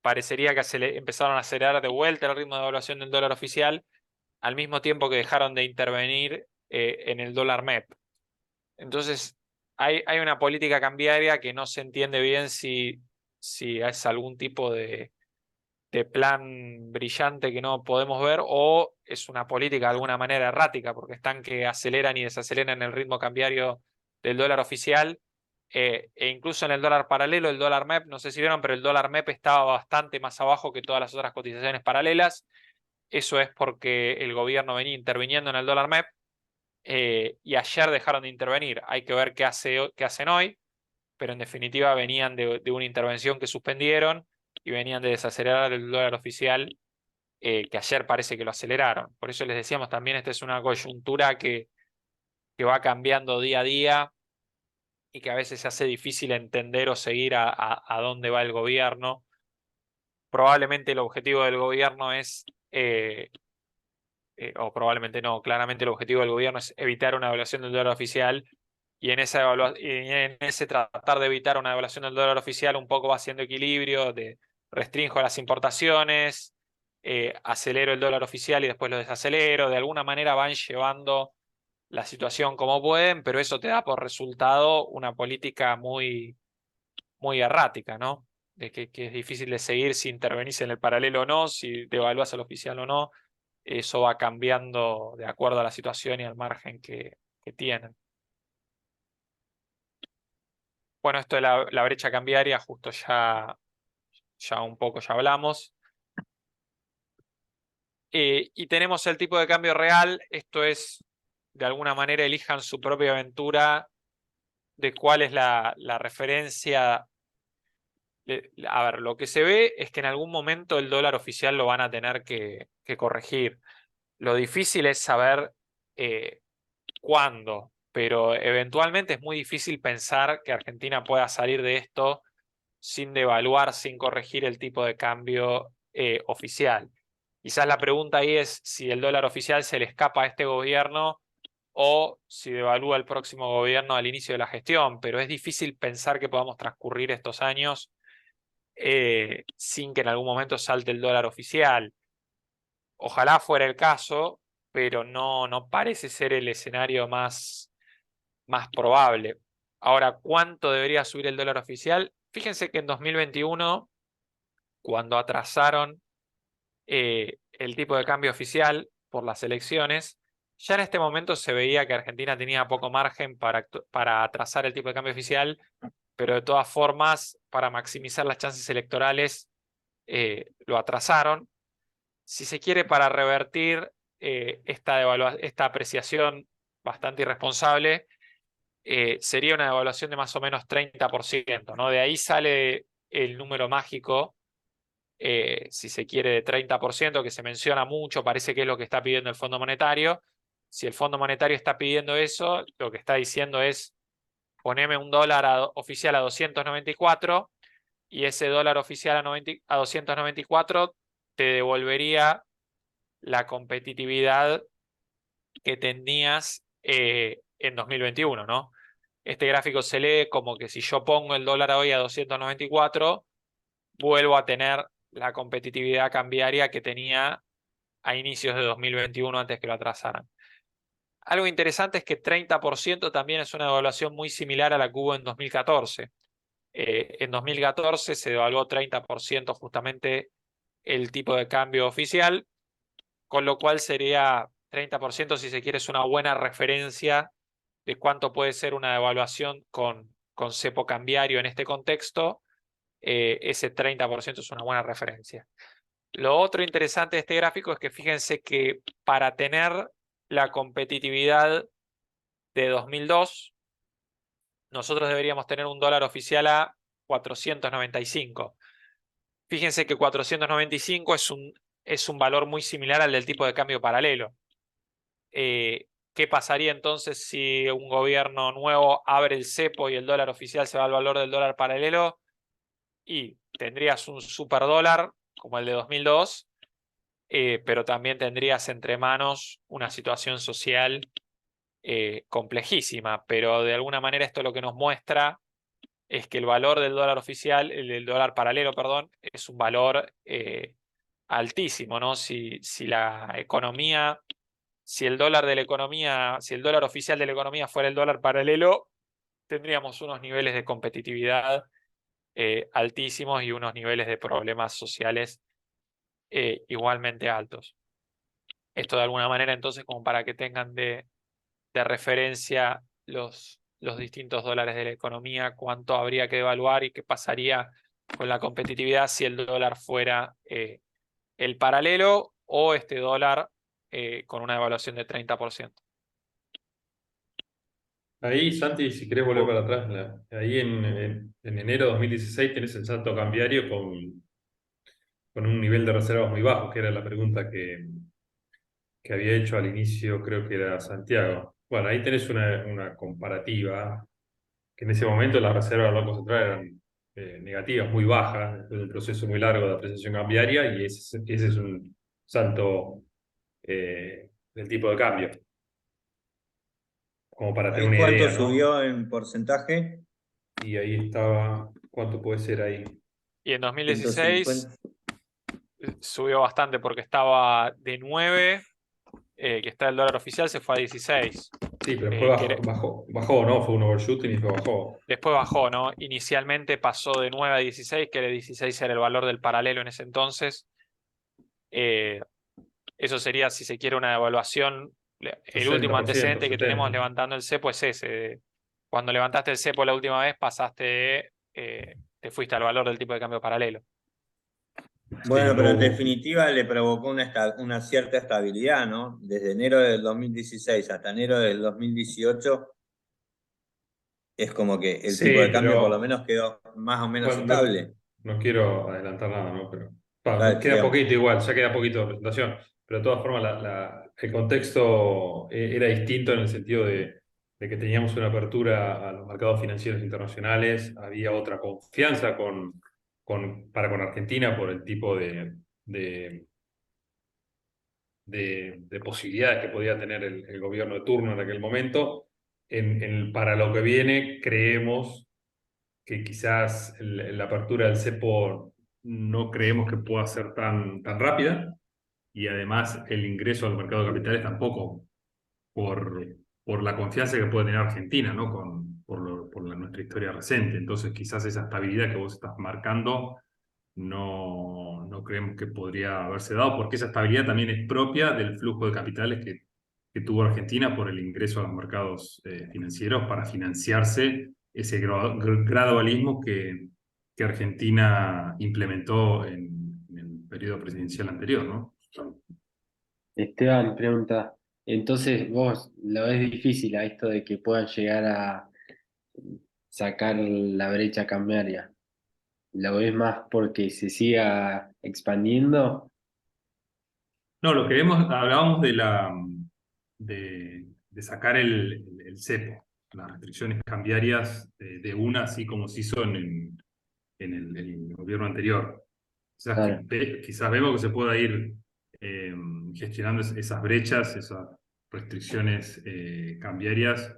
parecería que empezaron a acelerar de vuelta el ritmo de evaluación del dólar oficial, al mismo tiempo que dejaron de intervenir en el dólar MEP. Entonces, hay una política cambiaria que no se entiende bien si es algún tipo de plan brillante que no podemos ver o es una política de alguna manera errática, porque están que aceleran y desaceleran el ritmo cambiario del dólar oficial e incluso en el dólar paralelo, el dólar MEP, no sé si vieron, pero el dólar MEP estaba bastante más abajo que todas las otras cotizaciones paralelas. Eso es porque el gobierno venía interviniendo en el dólar MEP y ayer dejaron de intervenir. Hay que ver qué hacen hoy, pero en definitiva venían de una intervención que suspendieron y venían de desacelerar el dólar oficial, que ayer parece que lo aceleraron. Por eso les decíamos también, esta es una coyuntura que va cambiando día a día y que a veces se hace difícil entender o seguir a dónde va el gobierno. Probablemente el objetivo del gobierno es, o probablemente no, claramente el objetivo del gobierno es evitar una devaluación del dólar oficial y en ese tratar de evitar una devaluación del dólar oficial un poco va haciendo equilibrio, restringo las importaciones, acelero el dólar oficial y después lo desacelero, de alguna manera van llevando la situación como pueden, pero eso te da por resultado una política muy, muy errática, ¿no? De que es difícil de seguir si intervenís en el paralelo o no, si devaluás al oficial o no. Eso va cambiando de acuerdo a la situación y al margen que tienen. Bueno, esto de la brecha cambiaria, justo ya ya un poco ya hablamos. Y tenemos el tipo de cambio real, esto es, de alguna manera elijan su propia aventura de cuál es la referencia. A ver, lo que se ve es que en algún momento el dólar oficial lo van a tener que corregir. Lo difícil es saber cuándo, pero eventualmente es muy difícil pensar que Argentina pueda salir de esto sin devaluar, sin corregir el tipo de cambio oficial. Quizás la pregunta ahí es si el dólar oficial se le escapa a este gobierno o si devalúa el próximo gobierno al inicio de la gestión, pero es difícil pensar que podamos transcurrir estos años sin que en algún momento salte el dólar oficial. Ojalá fuera el caso, pero no parece ser el escenario más probable. Ahora, ¿cuánto debería subir el dólar oficial? Fíjense que en 2021, cuando atrasaron el tipo de cambio oficial por las elecciones, ya en este momento se veía que Argentina tenía poco margen para atrasar el tipo de cambio oficial, pero de todas formas, para maximizar las chances electorales, lo atrasaron. Si se quiere, para revertir esta apreciación bastante irresponsable, sería una devaluación de más o menos 30%, ¿no? De ahí sale el número mágico, si se quiere, de 30%, que se menciona mucho, parece que es lo que está pidiendo el Fondo Monetario. Si el Fondo Monetario está pidiendo eso, lo que está diciendo es: poneme un dólar oficial a 294 y ese dólar oficial a 294 te devolvería la competitividad que tenías en 2021, ¿no? Este gráfico se lee como que si yo pongo el dólar hoy a 294, vuelvo a tener la competitividad cambiaria que tenía a inicios de 2021 antes que lo atrasaran. Algo interesante es que 30% también es una devaluación muy similar a la que hubo en 2014. En 2014 se devaluó 30% justamente el tipo de cambio oficial, con lo cual sería 30%, si se quiere, es una buena referencia de cuánto puede ser una devaluación con cepo cambiario en este contexto. Ese 30% es una buena referencia. Lo otro interesante de este gráfico es que fíjense que para tener la competitividad de 2002, nosotros deberíamos tener un dólar oficial a 495. Fíjense que 495 es un valor muy similar al del tipo de cambio paralelo. ¿Qué pasaría entonces si un gobierno nuevo abre el cepo y el dólar oficial se va al valor del dólar paralelo? Y tendrías un superdólar como el de 2002, pero también tendrías entre manos una situación social complejísima. Pero de alguna manera esto lo que nos muestra es que el valor del dólar oficial, el del dólar paralelo, perdón, es un valor altísimo, ¿no? Si la economía, si el dólar de la economía, si el dólar oficial de la economía fuera el dólar paralelo, tendríamos unos niveles de competitividad altísimos y unos niveles de problemas sociales igualmente altos. Esto de alguna manera entonces como para que tengan de referencia los distintos dólares de la economía, cuánto habría que devaluar y qué pasaría con la competitividad si el dólar fuera el paralelo o este dólar con una devaluación de 30%. Ahí, Santi, si querés volver para atrás, ahí en enero de 2016 tenés el salto cambiario con un nivel de reservas muy bajo, que era la pregunta que había hecho al inicio, creo que era Santiago. Bueno, ahí tenés una comparativa, que en ese momento las reservas del Banco Central eran negativas, muy bajas, después de un proceso muy largo de apreciación cambiaria, y ese es un salto del tipo de cambio, como para tener ¿Ahí una cuánto idea, ¿no? subió en porcentaje? Y ahí estaba, ¿cuánto puede ser ahí? Y en 2016 150. subió bastante porque estaba de 9, que está el dólar oficial, se fue a 16. Sí, pero después Que bajó, ¿no? Fue un overshooting y después bajó. después bajó, ¿no? Inicialmente pasó de 9 a 16, que el 16 era el valor del paralelo en ese entonces. Eso sería, si se quiere, una devaluación. El último 60%, antecedente que tenemos 70%. levantando el cepo es ese. Cuando levantaste el cepo la última vez, pasaste te fuiste al valor del tipo de cambio paralelo. Bueno, Sí, pero en no, definitiva le provocó una cierta estabilidad, ¿no? Desde enero del 2016 hasta enero del 2018 es como que el tipo sí, de cambio por lo pero menos quedó más o menos bueno, no, estable. no quiero adelantar nada, ¿no? Pero Ya, queda digamos, poquito igual, ya queda poquito de presentación. Pero de todas formas, el contexto era distinto en el sentido de que teníamos una apertura a los mercados financieros internacionales, había otra confianza para con Argentina por el tipo de, de posibilidades que podía tener el gobierno de turno en aquel momento. Para lo que viene, creemos que quizás la apertura del cepo no creemos que pueda ser tan rápida y además el ingreso al mercado de capitales tampoco por, por la confianza que puede tener Argentina, ¿no? Nuestra historia reciente. Entonces quizás esa estabilidad que vos estás marcando no creemos que podría haberse dado porque esa estabilidad también es propia del flujo de capitales que tuvo Argentina por el ingreso a los mercados financieros para financiarse ese gradualismo que Argentina implementó en el periodo presidencial anterior, ¿no? Esteban pregunta, entonces vos lo ves difícil a esto de que puedan llegar a sacar la brecha cambiaria. ¿Lo ves más porque se siga expandiendo? No, lo que vemos, hablábamos de sacar el cepo, las restricciones cambiarias de una, así como se hizo el gobierno anterior. Claro, Quizás vemos que se pueda ir eh, gestionando esas brechas, esas restricciones cambiarias,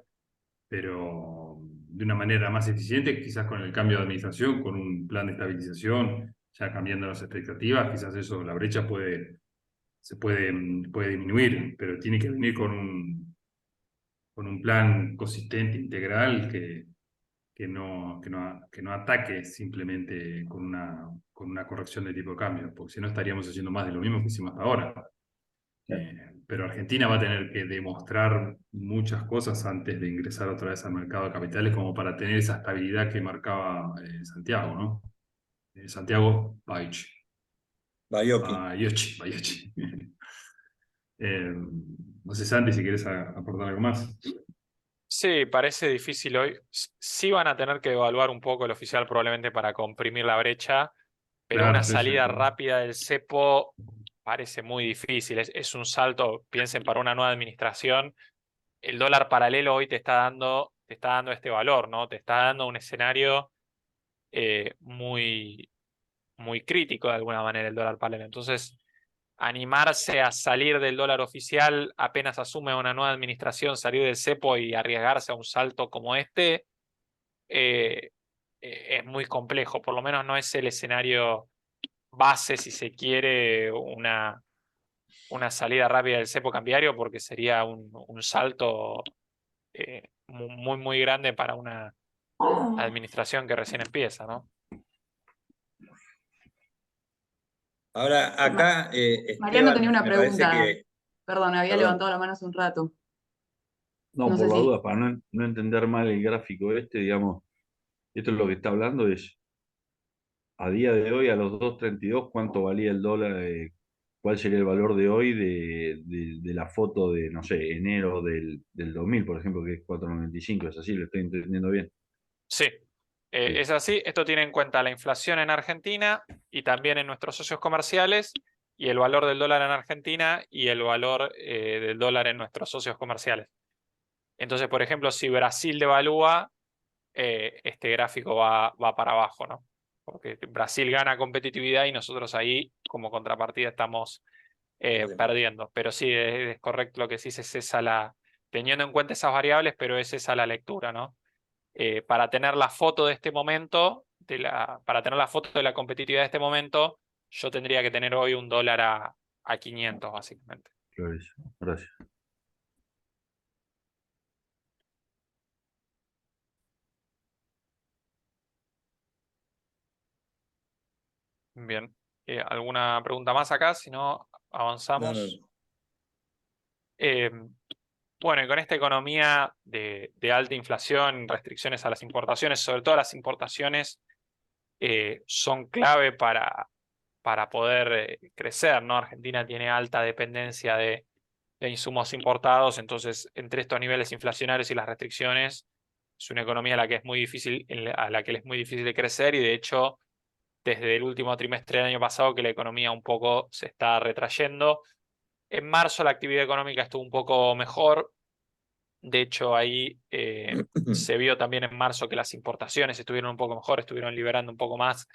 pero de una manera más eficiente, quizás con el cambio de administración, con un plan de estabilización, ya cambiando las expectativas, quizás eso, la brecha puede disminuir, pero tiene que venir con un plan consistente, integral, que no ataque simplemente con una corrección de tipo de cambio, porque si no estaríamos haciendo más de lo mismo que hicimos hasta ahora. claro. Pero Argentina va a tener que demostrar muchas cosas antes de ingresar otra vez al mercado de capitales como para tener esa estabilidad que marcaba Santiago, ¿no? Santiago Baich. Bayoki. Bayochi. No sé, Santi, si quieres aportar algo más. Sí, parece difícil hoy. Sí van a tener que evaluar un poco el oficial probablemente para comprimir la brecha, pero Claro, una estoy de salida acuerdo. rápida del cepo parece muy difícil. Es un salto, piensen, para una nueva administración. El dólar paralelo hoy te está dando este valor, ¿no? Te está dando un escenario muy, muy crítico de alguna manera el dólar paralelo. Entonces, animarse a salir del dólar oficial apenas asume una nueva administración, salir del cepo y arriesgarse a un salto como este, eh, es muy complejo. Por lo menos no es el escenario base, si se quiere, una salida rápida del cepo cambiario, porque sería un salto muy, muy grande para una administración que recién empieza, ¿no? Ahora, acá, Mariano tenía Esteban, una me parece pregunta. que, Perdón, había perdón, levantado la mano hace un rato. No, No sé por la si. duda, para no entender mal el gráfico este, digamos, esto es lo que está hablando es a día de hoy, a los 2.32, ¿cuánto valía el dólar? ¿Cuál sería el valor de hoy de la foto de, no sé, enero del 2000, por ejemplo, que es 4.95? ¿Es así? ¿Lo estoy entendiendo bien? Sí, Sí. es así. Esto tiene en cuenta la inflación en Argentina y también en nuestros socios comerciales y el valor del dólar en Argentina y el valor del dólar en nuestros socios comerciales. Entonces, por ejemplo, si Brasil devalúa, este gráfico va para abajo, ¿no? Porque Brasil gana competitividad y nosotros ahí, como contrapartida, estamos perdiendo. Pero sí, es correcto lo que dices, es esa teniendo en cuenta esas variables, pero es esa la lectura, ¿no? Para tener la foto de este momento, para tener la foto de la competitividad de este momento, yo tendría que tener hoy un dólar a 500, básicamente. Clarísimo. Gracias. Bien. ¿Alguna pregunta más acá? Si no, no, avanzamos. Eh, bueno, y con esta economía de alta inflación, restricciones a las importaciones, sobre todo las importaciones, son clave para poder crecer, ¿no? Argentina tiene alta dependencia de insumos importados, entonces entre estos niveles inflacionarios y las restricciones es una economía a la que es muy difícil, a la que le es muy difícil de crecer, y de hecho desde el último trimestre del año pasado que la economía un poco se está retrayendo. En marzo la actividad económica estuvo un poco mejor. De hecho, ahí se vio también en marzo que las importaciones estuvieron un poco mejor, estuvieron liberando un poco más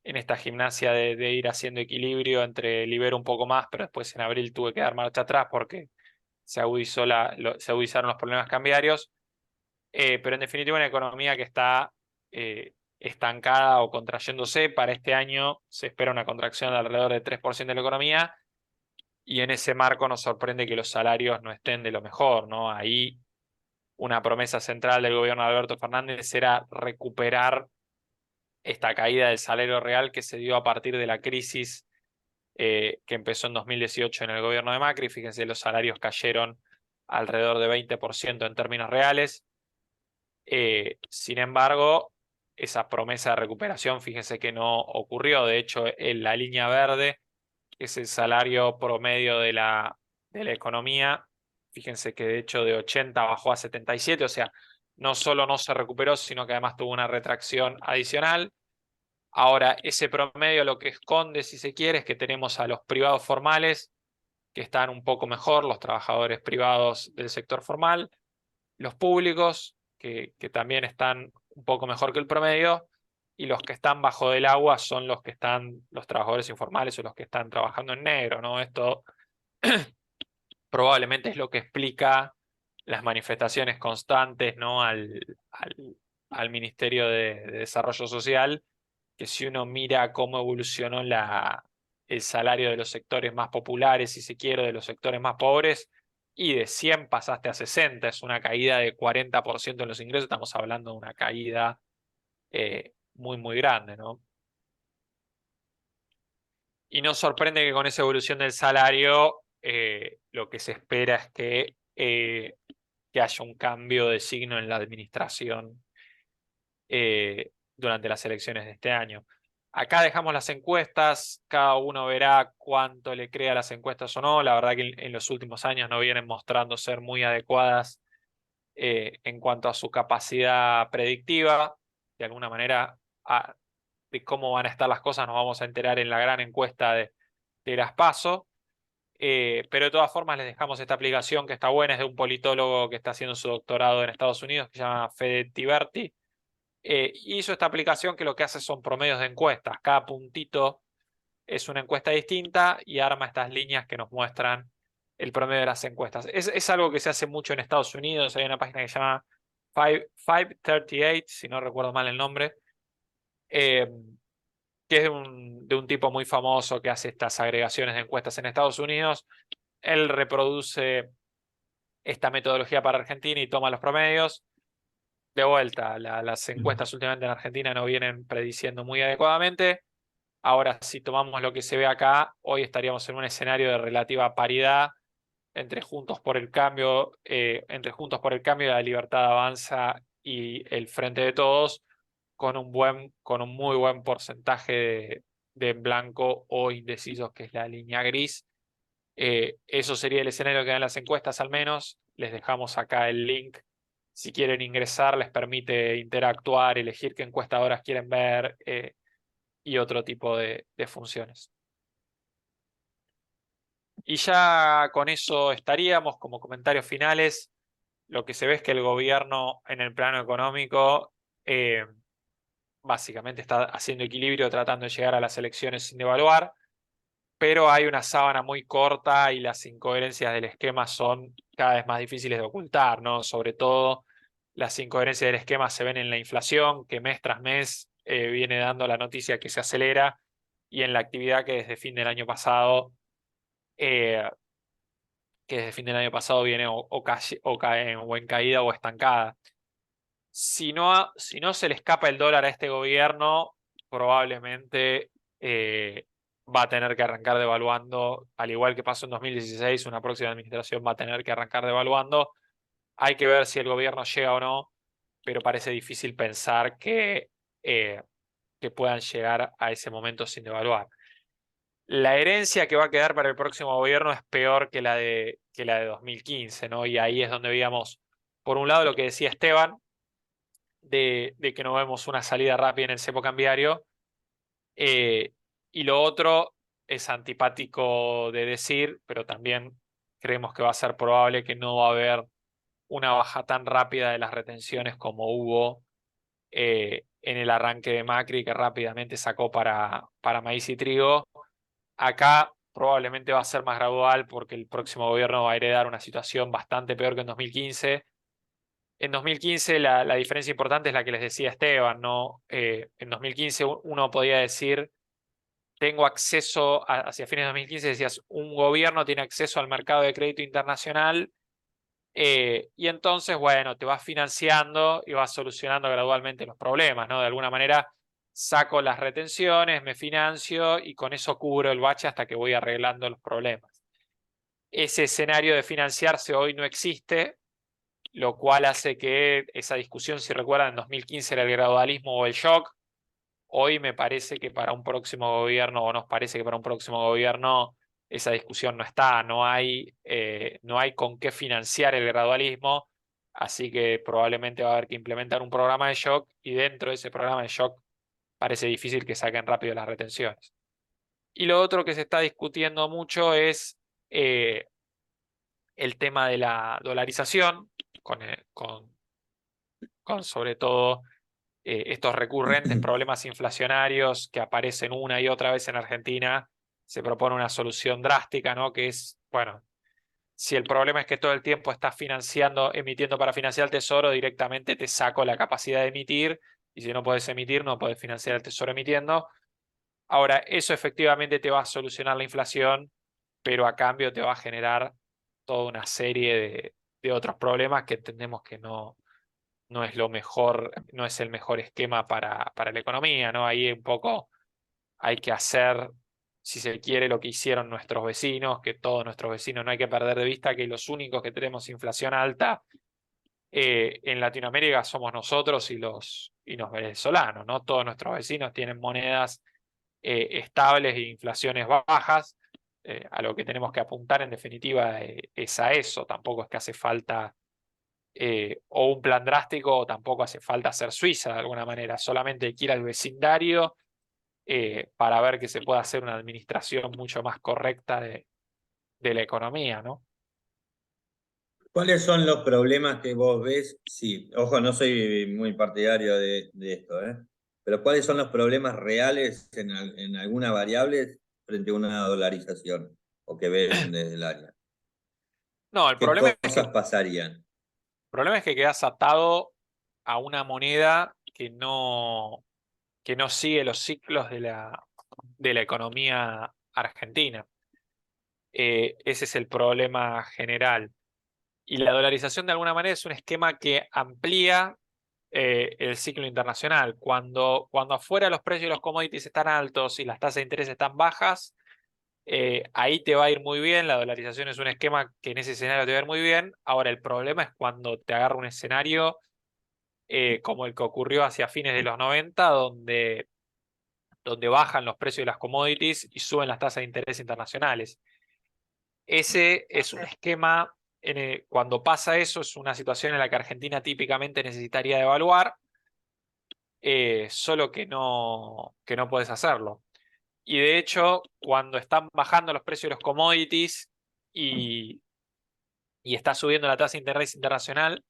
en esta gimnasia de ir haciendo equilibrio entre libero un poco más, pero después en abril tuve que dar marcha atrás porque se agudizaron los problemas cambiarios. Pero en definitiva una economía que está estancada o contrayéndose. Para este año se espera una contracción de alrededor de 3% de la economía, y en ese marco nos sorprende que los salarios no estén de lo mejor, ¿no? Ahí una promesa central del gobierno de Alberto Fernández era recuperar esta caída del salario real que se dio a partir de la crisis que empezó en 2018 en el gobierno de Macri. Fíjense, los salarios cayeron alrededor de 20% en términos reales. Sin embargo, esa promesa de recuperación, fíjense que no ocurrió. De hecho, en la línea verde, que es el salario promedio de la economía, fíjense que de hecho de 80 bajó a 77, o sea, no solo no se recuperó, sino que además tuvo una retracción adicional. Ahora, ese promedio lo que esconde, si se quiere, es que tenemos a los privados formales que están un poco mejor, los trabajadores privados del sector formal, los públicos que también están un poco mejor que el promedio, y los que están bajo del agua son los que están, los trabajadores informales o los que están trabajando en negro, ¿no? Esto probablemente es lo que explica las manifestaciones constantes, ¿no? al Ministerio de Desarrollo Social, que si uno mira cómo evolucionó el salario de los sectores más populares, si se quiere, de los sectores más pobres, y de 100 pasaste a 60, es una caída de 40% en los ingresos, estamos hablando de una caída muy, muy grande, ¿no? Y nos sorprende que con esa evolución del salario lo que se espera es que haya un cambio de signo en la administración durante las elecciones de este año. Acá dejamos las encuestas, cada uno verá cuánto le cree a las encuestas o no. La verdad que en los últimos años no vienen mostrando ser muy adecuadas en cuanto a su capacidad predictiva. De alguna manera, de cómo van a estar las cosas nos vamos a enterar en la gran encuesta de las PASO. Pero de todas formas les dejamos esta aplicación que está buena, es de un politólogo que está haciendo su doctorado en Estados Unidos, que se llama Fede Tiberti. Hizo esta aplicación que lo que hace son promedios de encuestas. Cada puntito es una encuesta distinta y arma estas líneas que nos muestran el promedio de las encuestas. Es algo que se hace mucho en Estados Unidos. Hay una página que se llama 538, si no recuerdo mal el nombre, que es de un tipo muy famoso que hace estas agregaciones de encuestas en Estados Unidos. Él reproduce esta metodología para Argentina y toma los promedios. De vuelta, las encuestas últimamente en Argentina no vienen prediciendo muy adecuadamente. Ahora, si tomamos lo que se ve acá, hoy estaríamos en un escenario de relativa paridad entre Juntos por el Cambio, La Libertad Avanza y el Frente de Todos, con un muy buen porcentaje de blanco o indecisos, que es la línea gris. Eso sería el escenario que dan las encuestas, al menos. Les dejamos acá el link. Si quieren ingresar, les permite interactuar, elegir qué encuestadoras quieren ver y otro tipo de funciones. Y ya con eso estaríamos. Como comentarios finales, lo que se ve es que el gobierno en el plano económico básicamente está haciendo equilibrio, tratando de llegar a las elecciones sin devaluar, pero hay una sábana muy corta y las incoherencias del esquema son cada vez más difíciles de ocultar, ¿no? Sobre todo las incoherencias del esquema se ven en la inflación, que mes tras mes viene dando la noticia que se acelera, y en la actividad que desde fin del año pasado viene o en caída o estancada. Si no se le escapa el dólar a este gobierno, probablemente va a tener que arrancar devaluando, al igual que pasó en 2016, una próxima administración va a tener que arrancar devaluando. Hay que ver si el gobierno llega o no, pero parece difícil pensar que puedan llegar a ese momento sin devaluar. La herencia que va a quedar para el próximo gobierno es peor que la de 2015, ¿no? Y ahí es donde veíamos, por un lado, lo que decía Esteban, de que no vemos una salida rápida en el cepo cambiario, y lo otro es antipático de decir, pero también creemos que va a ser probable que no va a haber una baja tan rápida de las retenciones como hubo en el arranque de Macri, que rápidamente sacó para maíz y trigo. Acá probablemente va a ser más gradual porque el próximo gobierno va a heredar una situación bastante peor que en 2015. En 2015 la diferencia importante es la que les decía Esteban, ¿no? En 2015 uno podía decir, tengo acceso, hacia fines de 2015 decías, un gobierno tiene acceso al mercado de crédito internacional, y entonces, bueno, te vas financiando y vas solucionando gradualmente los problemas, ¿no? De alguna manera saco las retenciones, me financio y con eso cubro el bache hasta que voy arreglando los problemas. Ese escenario de financiarse hoy no existe, lo cual hace que esa discusión, si recuerdan, en 2015 era el gradualismo o el shock. Hoy me parece que para un próximo gobierno, o nos parece que para un próximo gobierno, esa discusión no está, no hay con qué financiar el gradualismo, así que probablemente va a haber que implementar un programa de shock y dentro de ese programa de shock parece difícil que saquen rápido las retenciones. Y lo otro que se está discutiendo mucho es el tema de la dolarización, con sobre todo estos recurrentes problemas inflacionarios que aparecen una y otra vez en Argentina. Se propone una solución drástica, ¿no? Que es, bueno, si el problema es que todo el tiempo estás financiando, emitiendo para financiar el tesoro, directamente te saco la capacidad de emitir, y si no puedes emitir, no puedes financiar el tesoro emitiendo. Ahora, eso efectivamente te va a solucionar la inflación, pero a cambio te va a generar toda una serie de otros problemas que entendemos que no es lo mejor, no es el mejor esquema para la economía, ¿no? Ahí un poco hay que hacer, si se quiere, lo que hicieron nuestros vecinos, que todos nuestros vecinos, no hay que perder de vista que los únicos que tenemos inflación alta en Latinoamérica somos nosotros y los venezolanos, ¿no? Todos nuestros vecinos tienen monedas estables e inflaciones bajas. A lo que tenemos que apuntar en definitiva es a eso, tampoco es que hace falta o un plan drástico, o tampoco hace falta ser Suiza de alguna manera, solamente hay que ir al vecindario para ver que se pueda hacer una administración mucho más correcta de la economía, ¿no? ¿Cuáles son los problemas que vos ves? Sí, ojo, no soy muy partidario de esto, ¿eh? Pero ¿cuáles son los problemas reales en alguna variable frente a una dolarización? O que ven desde el área. No, el ¿Qué problema es cosas pasarían? el problema es que quedas atado a una moneda que no sigue los ciclos de la economía argentina. Ese es el problema general. Y la dolarización de alguna manera es un esquema que amplía el ciclo internacional. Cuando afuera los precios de los commodities están altos y las tasas de interés están bajas, ahí te va a ir muy bien. La dolarización es un esquema que en ese escenario te va a ir muy bien. Ahora, el problema es cuando te agarra un escenario como el que ocurrió hacia fines de los 90, donde bajan los precios de las commodities y suben las tasas de interés internacionales. Ese es un esquema, cuando pasa eso, es una situación en la que Argentina típicamente necesitaría devaluar, solo que no puedes hacerlo. Y de hecho, cuando están bajando los precios de los commodities y, y está subiendo la tasa de interés internacional,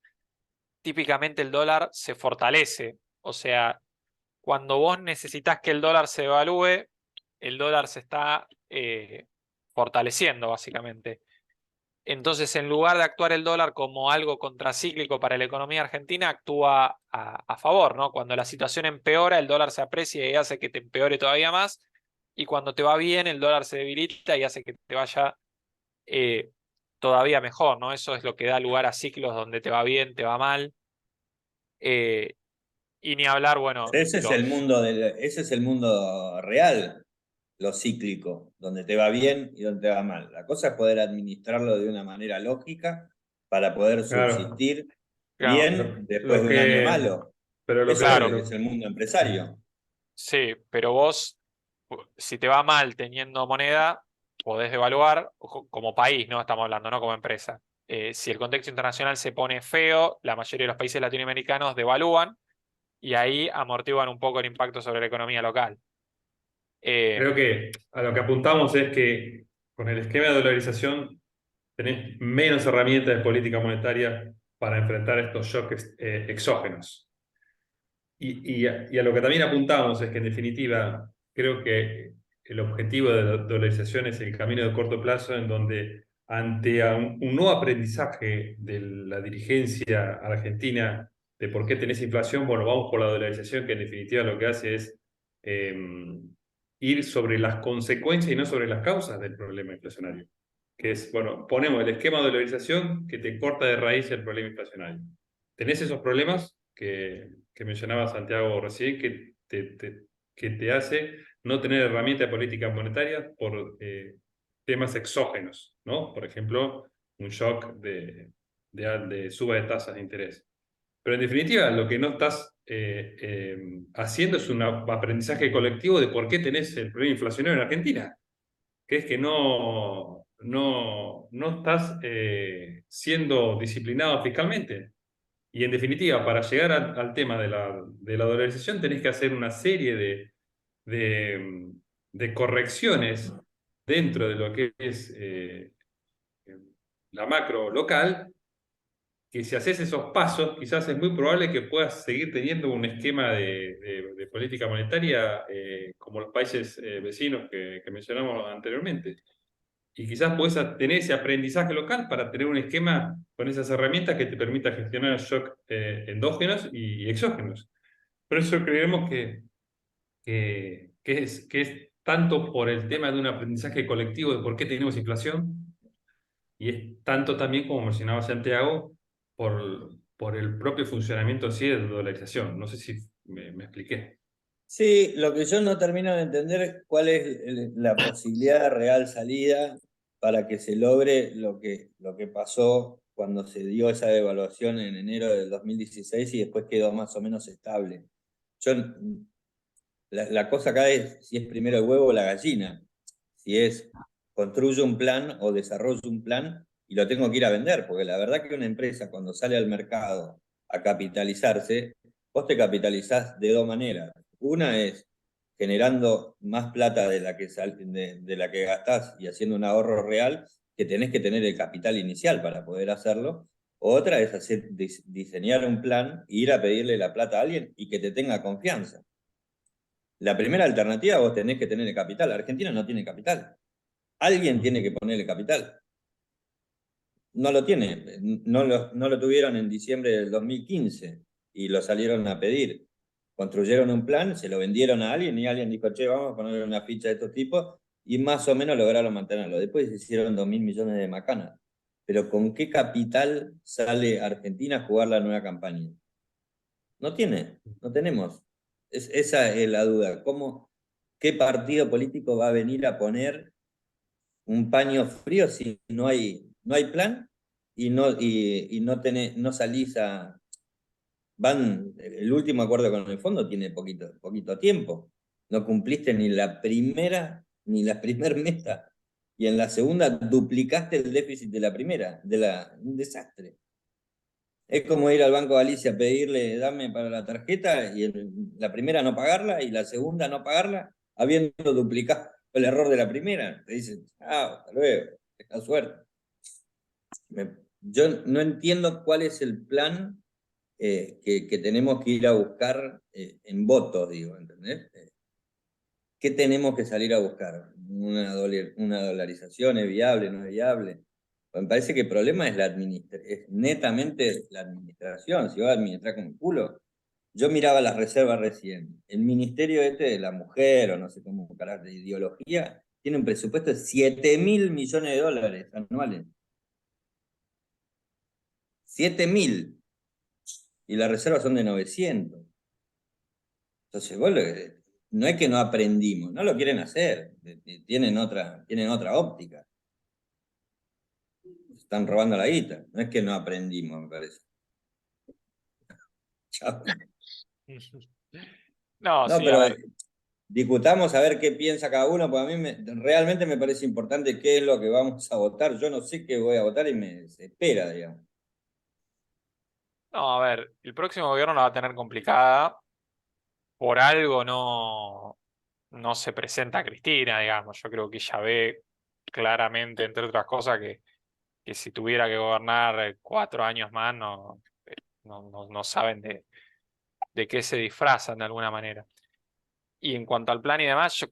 típicamente el dólar se fortalece. O sea, cuando vos necesitas que el dólar se devalúe, el dólar se está fortaleciendo, básicamente. Entonces, en lugar de actuar el dólar como algo contracíclico para la economía argentina, actúa a favor, ¿no? Cuando la situación empeora, el dólar se aprecia y hace que te empeore todavía más. Y cuando te va bien, el dólar se debilita y hace que te vaya eh, todavía mejor, ¿no? Eso es lo que da lugar a ciclos donde te va bien, te va mal. Eh, y ni hablar, bueno, Ese es ese es el mundo real, lo cíclico, donde te va bien y donde te va mal. La cosa es poder administrarlo de una manera lógica para poder Claro, subsistir claro, bien después lo de un año que, malo. pero lo Eso que, claro, es el mundo empresario. sí, pero vos si te va mal teniendo moneda, podés devaluar como país, ¿no? Estamos hablando, no como empresa. Si el contexto internacional se pone feo, la mayoría de los países latinoamericanos devalúan y ahí amortiguan un poco el impacto sobre la economía local. Creo que a lo que apuntamos es que con el esquema de dolarización tenés menos herramientas de política monetaria para enfrentar estos shocks exógenos. Y a lo que también apuntamos es que en definitiva creo que el objetivo de la dolarización es el camino de corto plazo en donde ante un nuevo aprendizaje de la dirigencia argentina de por qué tenés inflación, bueno, vamos por la dolarización que en definitiva lo que hace es ir sobre las consecuencias y no sobre las causas del problema inflacionario. Que es, bueno, ponemos el esquema de dolarización que te corta de raíz el problema inflacionario. Tenés esos problemas que mencionaba Santiago recién, que te hace no tener herramientas de política monetaria por temas exógenos, ¿no? Por ejemplo, un shock de suba de tasas de interés. Pero en definitiva, lo que no estás haciendo es un aprendizaje colectivo de por qué tenés el problema inflacionario en Argentina, que es que no estás siendo disciplinado fiscalmente. Y en definitiva, para llegar al tema de la dolarización, tenés que hacer una serie de correcciones dentro de lo que es la macro local, que si haces esos pasos, quizás es muy probable que puedas seguir teniendo un esquema de política monetaria como los países vecinos que mencionamos anteriormente. Y quizás puedes tener ese aprendizaje local para tener un esquema con esas herramientas que te permita gestionar shock endógenos y exógenos. Por eso creemos que es tanto por el tema de un aprendizaje colectivo de por qué tenemos inflación, y es tanto también, como mencionaba Santiago, por el propio funcionamiento así de dolarización. No sé si me expliqué. Sí, lo que yo no termino de entender es cuál es la posibilidad de real salida para que se logre lo que pasó cuando se dio esa devaluación en enero del 2016 y después quedó más o menos estable. Yo, la cosa acá es si es primero el huevo o la gallina, si es construyo un plan o desarrollo un plan y lo tengo que ir a vender, porque la verdad que una empresa cuando sale al mercado a capitalizarse, vos te capitalizás de dos maneras. Una es generando más plata de la que gastás y haciendo un ahorro real, que tenés que tener el capital inicial para poder hacerlo. Otra es diseñar un plan, ir a pedirle la plata a alguien y que te tenga confianza. La primera alternativa vos tenés que tener el capital. Argentina no tiene capital. Alguien tiene que ponerle capital. No lo tiene. No lo tuvieron en diciembre del 2015 y lo salieron a pedir. Construyeron un plan, se lo vendieron a alguien y alguien dijo, che, vamos a ponerle una ficha de estos tipos y más o menos lograron mantenerlo. Después se hicieron 2.000 millones de macanas. Pero ¿con qué capital sale Argentina a jugar la nueva campaña? No tiene, no tenemos. Esa es la duda. ¿Qué partido político va a venir a poner un paño frío si no hay plan y no salís a... el último acuerdo con el fondo tiene poquito tiempo. No cumpliste ni la primer meta. Y en la segunda duplicaste el déficit de la primera. Un desastre. Es como ir al Banco Galicia a pedirle, dame para la tarjeta, y la primera no pagarla, y la segunda no pagarla, habiendo duplicado el error de la primera. Te dicen, hasta luego, tenga suerte. Yo no entiendo cuál es el plan que tenemos que ir a buscar en votos, digo, ¿entendés? ¿Qué tenemos que salir a buscar? ¿Una dolarización es viable, no es viable? Me parece que el problema es netamente la administración. Si vas a administrar con el culo. Yo miraba las reservas recién. El ministerio de la mujer, o no sé cómo carajo, de ideología, tiene un presupuesto de 7.000 millones de dólares anuales. 7.000. Y las reservas son de 900. Entonces, no es que no aprendimos, no lo quieren hacer. Tienen otra óptica. Están robando la guita. No es que no aprendimos, me parece. Chao. No, No, sí, a pero ver. discutamos a ver qué piensa cada uno, porque a mí realmente me parece importante qué es lo que vamos a votar. Yo no sé qué voy a votar y me desespera, digamos. No, a ver, el próximo gobierno la va a tener complicada. Por algo no se presenta Cristina, digamos. Yo creo que ella ve claramente, entre otras cosas, que si tuviera que gobernar 4 años más, no saben de qué se disfrazan de alguna manera. Y en cuanto al plan y demás,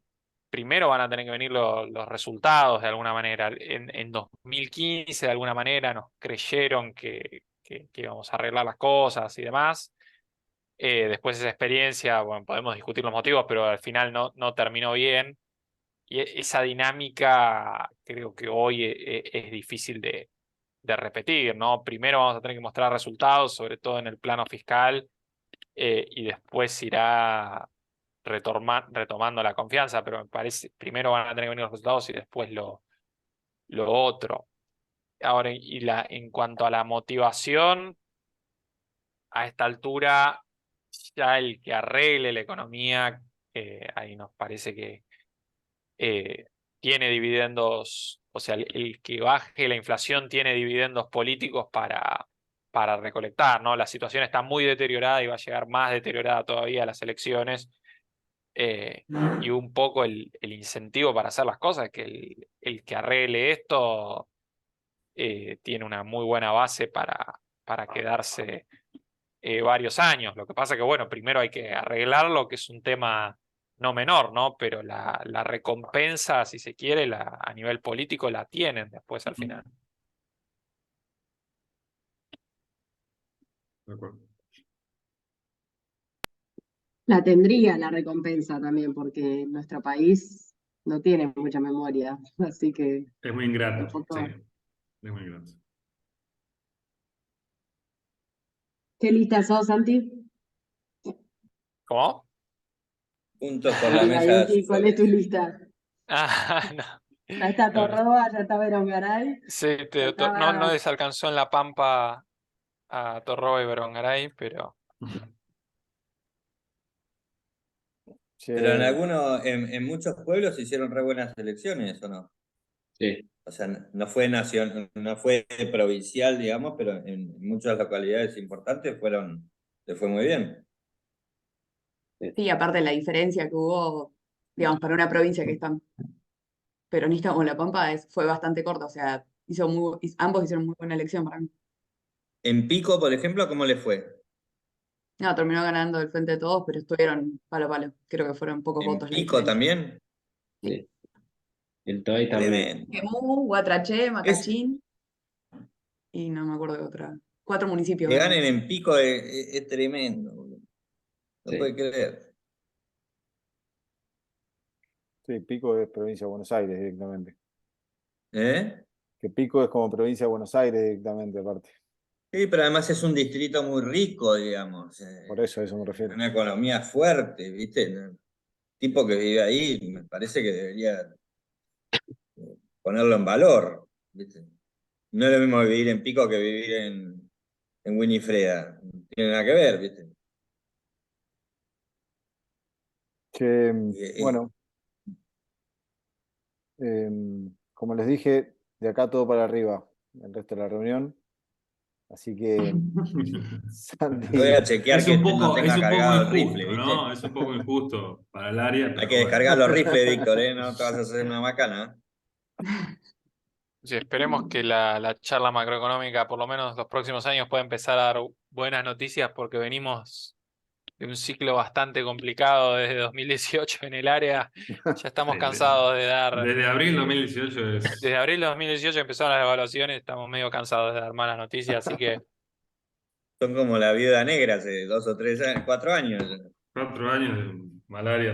primero van a tener que venir los resultados de alguna manera. En 2015, de alguna manera, nos creyeron que íbamos a arreglar las cosas y demás. Después de esa experiencia, bueno, podemos discutir los motivos, pero al final no terminó bien. Y esa dinámica creo que hoy es difícil de repetir, ¿no? Primero vamos a tener que mostrar resultados, sobre todo en el plano fiscal, y después irá retomando la confianza, pero me parece, primero van a tener que venir los resultados y después lo otro. Ahora, en cuanto a la motivación, a esta altura, ya el que arregle la economía, ahí nos parece que tiene dividendos, o sea, el que baje la inflación tiene dividendos políticos para recolectar, ¿no? La situación está muy deteriorada y va a llegar más deteriorada todavía a las elecciones. Y un poco el incentivo para hacer las cosas es que el que arregle esto tiene una muy buena base para quedarse varios años. Lo que pasa que, bueno, primero hay que arreglarlo, que es un tema no menor, ¿no? Pero la recompensa, si se quiere, a nivel político la tienen después al final. De acuerdo. La tendría la recompensa también, porque nuestro país no tiene mucha memoria, así que Es muy ingrato, tampoco. sí. Es muy ingrato. ¿Qué lista sos, Santi? ¿Cómo? Juntos por la mesa de ¿Y cuál es tu Azules. lista? Ah, no. Ya está Torroba, ya está Berongaray. Sí, ya estaba- no desalcanzó en La Pampa a Torroba y Berongaray, pero Pero en Che, en muchos pueblos se hicieron re buenas elecciones, ¿o no? Sí. O sea, no fue no fue provincial, digamos, pero en muchas localidades importantes le fue muy bien. Sí, aparte la diferencia que hubo, digamos, para una provincia que es tan peronista como La Pampa, fue bastante corta. O sea, ambos hicieron muy buena elección para mí. En Pico, por ejemplo, ¿cómo le fue? No, terminó ganando el Frente de Todos, pero estuvieron palo a palo. Creo que fueron pocos ¿En votos la Pico diferencia. también? Sí. El Toy también. Tremendo. Quemú, Guatraché, Es, Macachín y no me acuerdo de otra. 4 municipios que ganaron. ganen en Pico es tremendo, boludo. No Sí. puede creer. sí, Pico es provincia de Buenos Aires directamente. ¿Eh? Que Pico es como provincia de Buenos Aires directamente, aparte. Sí, pero además es un distrito muy rico, digamos. Por eso a eso me refiero. Una economía fuerte, ¿viste? El tipo que vive ahí, me parece que debería ponerlo en valor, ¿viste? No es lo mismo vivir en Pico que vivir en Winifreda. No tiene nada que ver, ¿viste? Che, Y- bueno, como les dije, de acá todo para arriba, el resto de la reunión. Así que, Voy Santi, a chequear que no Es tenga un poco cargado el rifle, injusto, ¿viste? ¿no? Es un poco injusto para el área, Hay pero que bueno. descargar los rifles, Víctor, ¿eh? No te vas a hacer una macana. sí, esperemos que la charla macroeconómica, por lo menos los próximos años, pueda empezar a dar buenas noticias porque venimos de un ciclo bastante complicado desde 2018 en el área. Ya estamos Sí, cansados de dar. desde abril 2018 es Desde abril de 2018 empezaron las evaluaciones, estamos medio cansados de dar malas noticias, así que Son como la viuda negra hace 2 o 3 años, 4 años. 4 años de malaria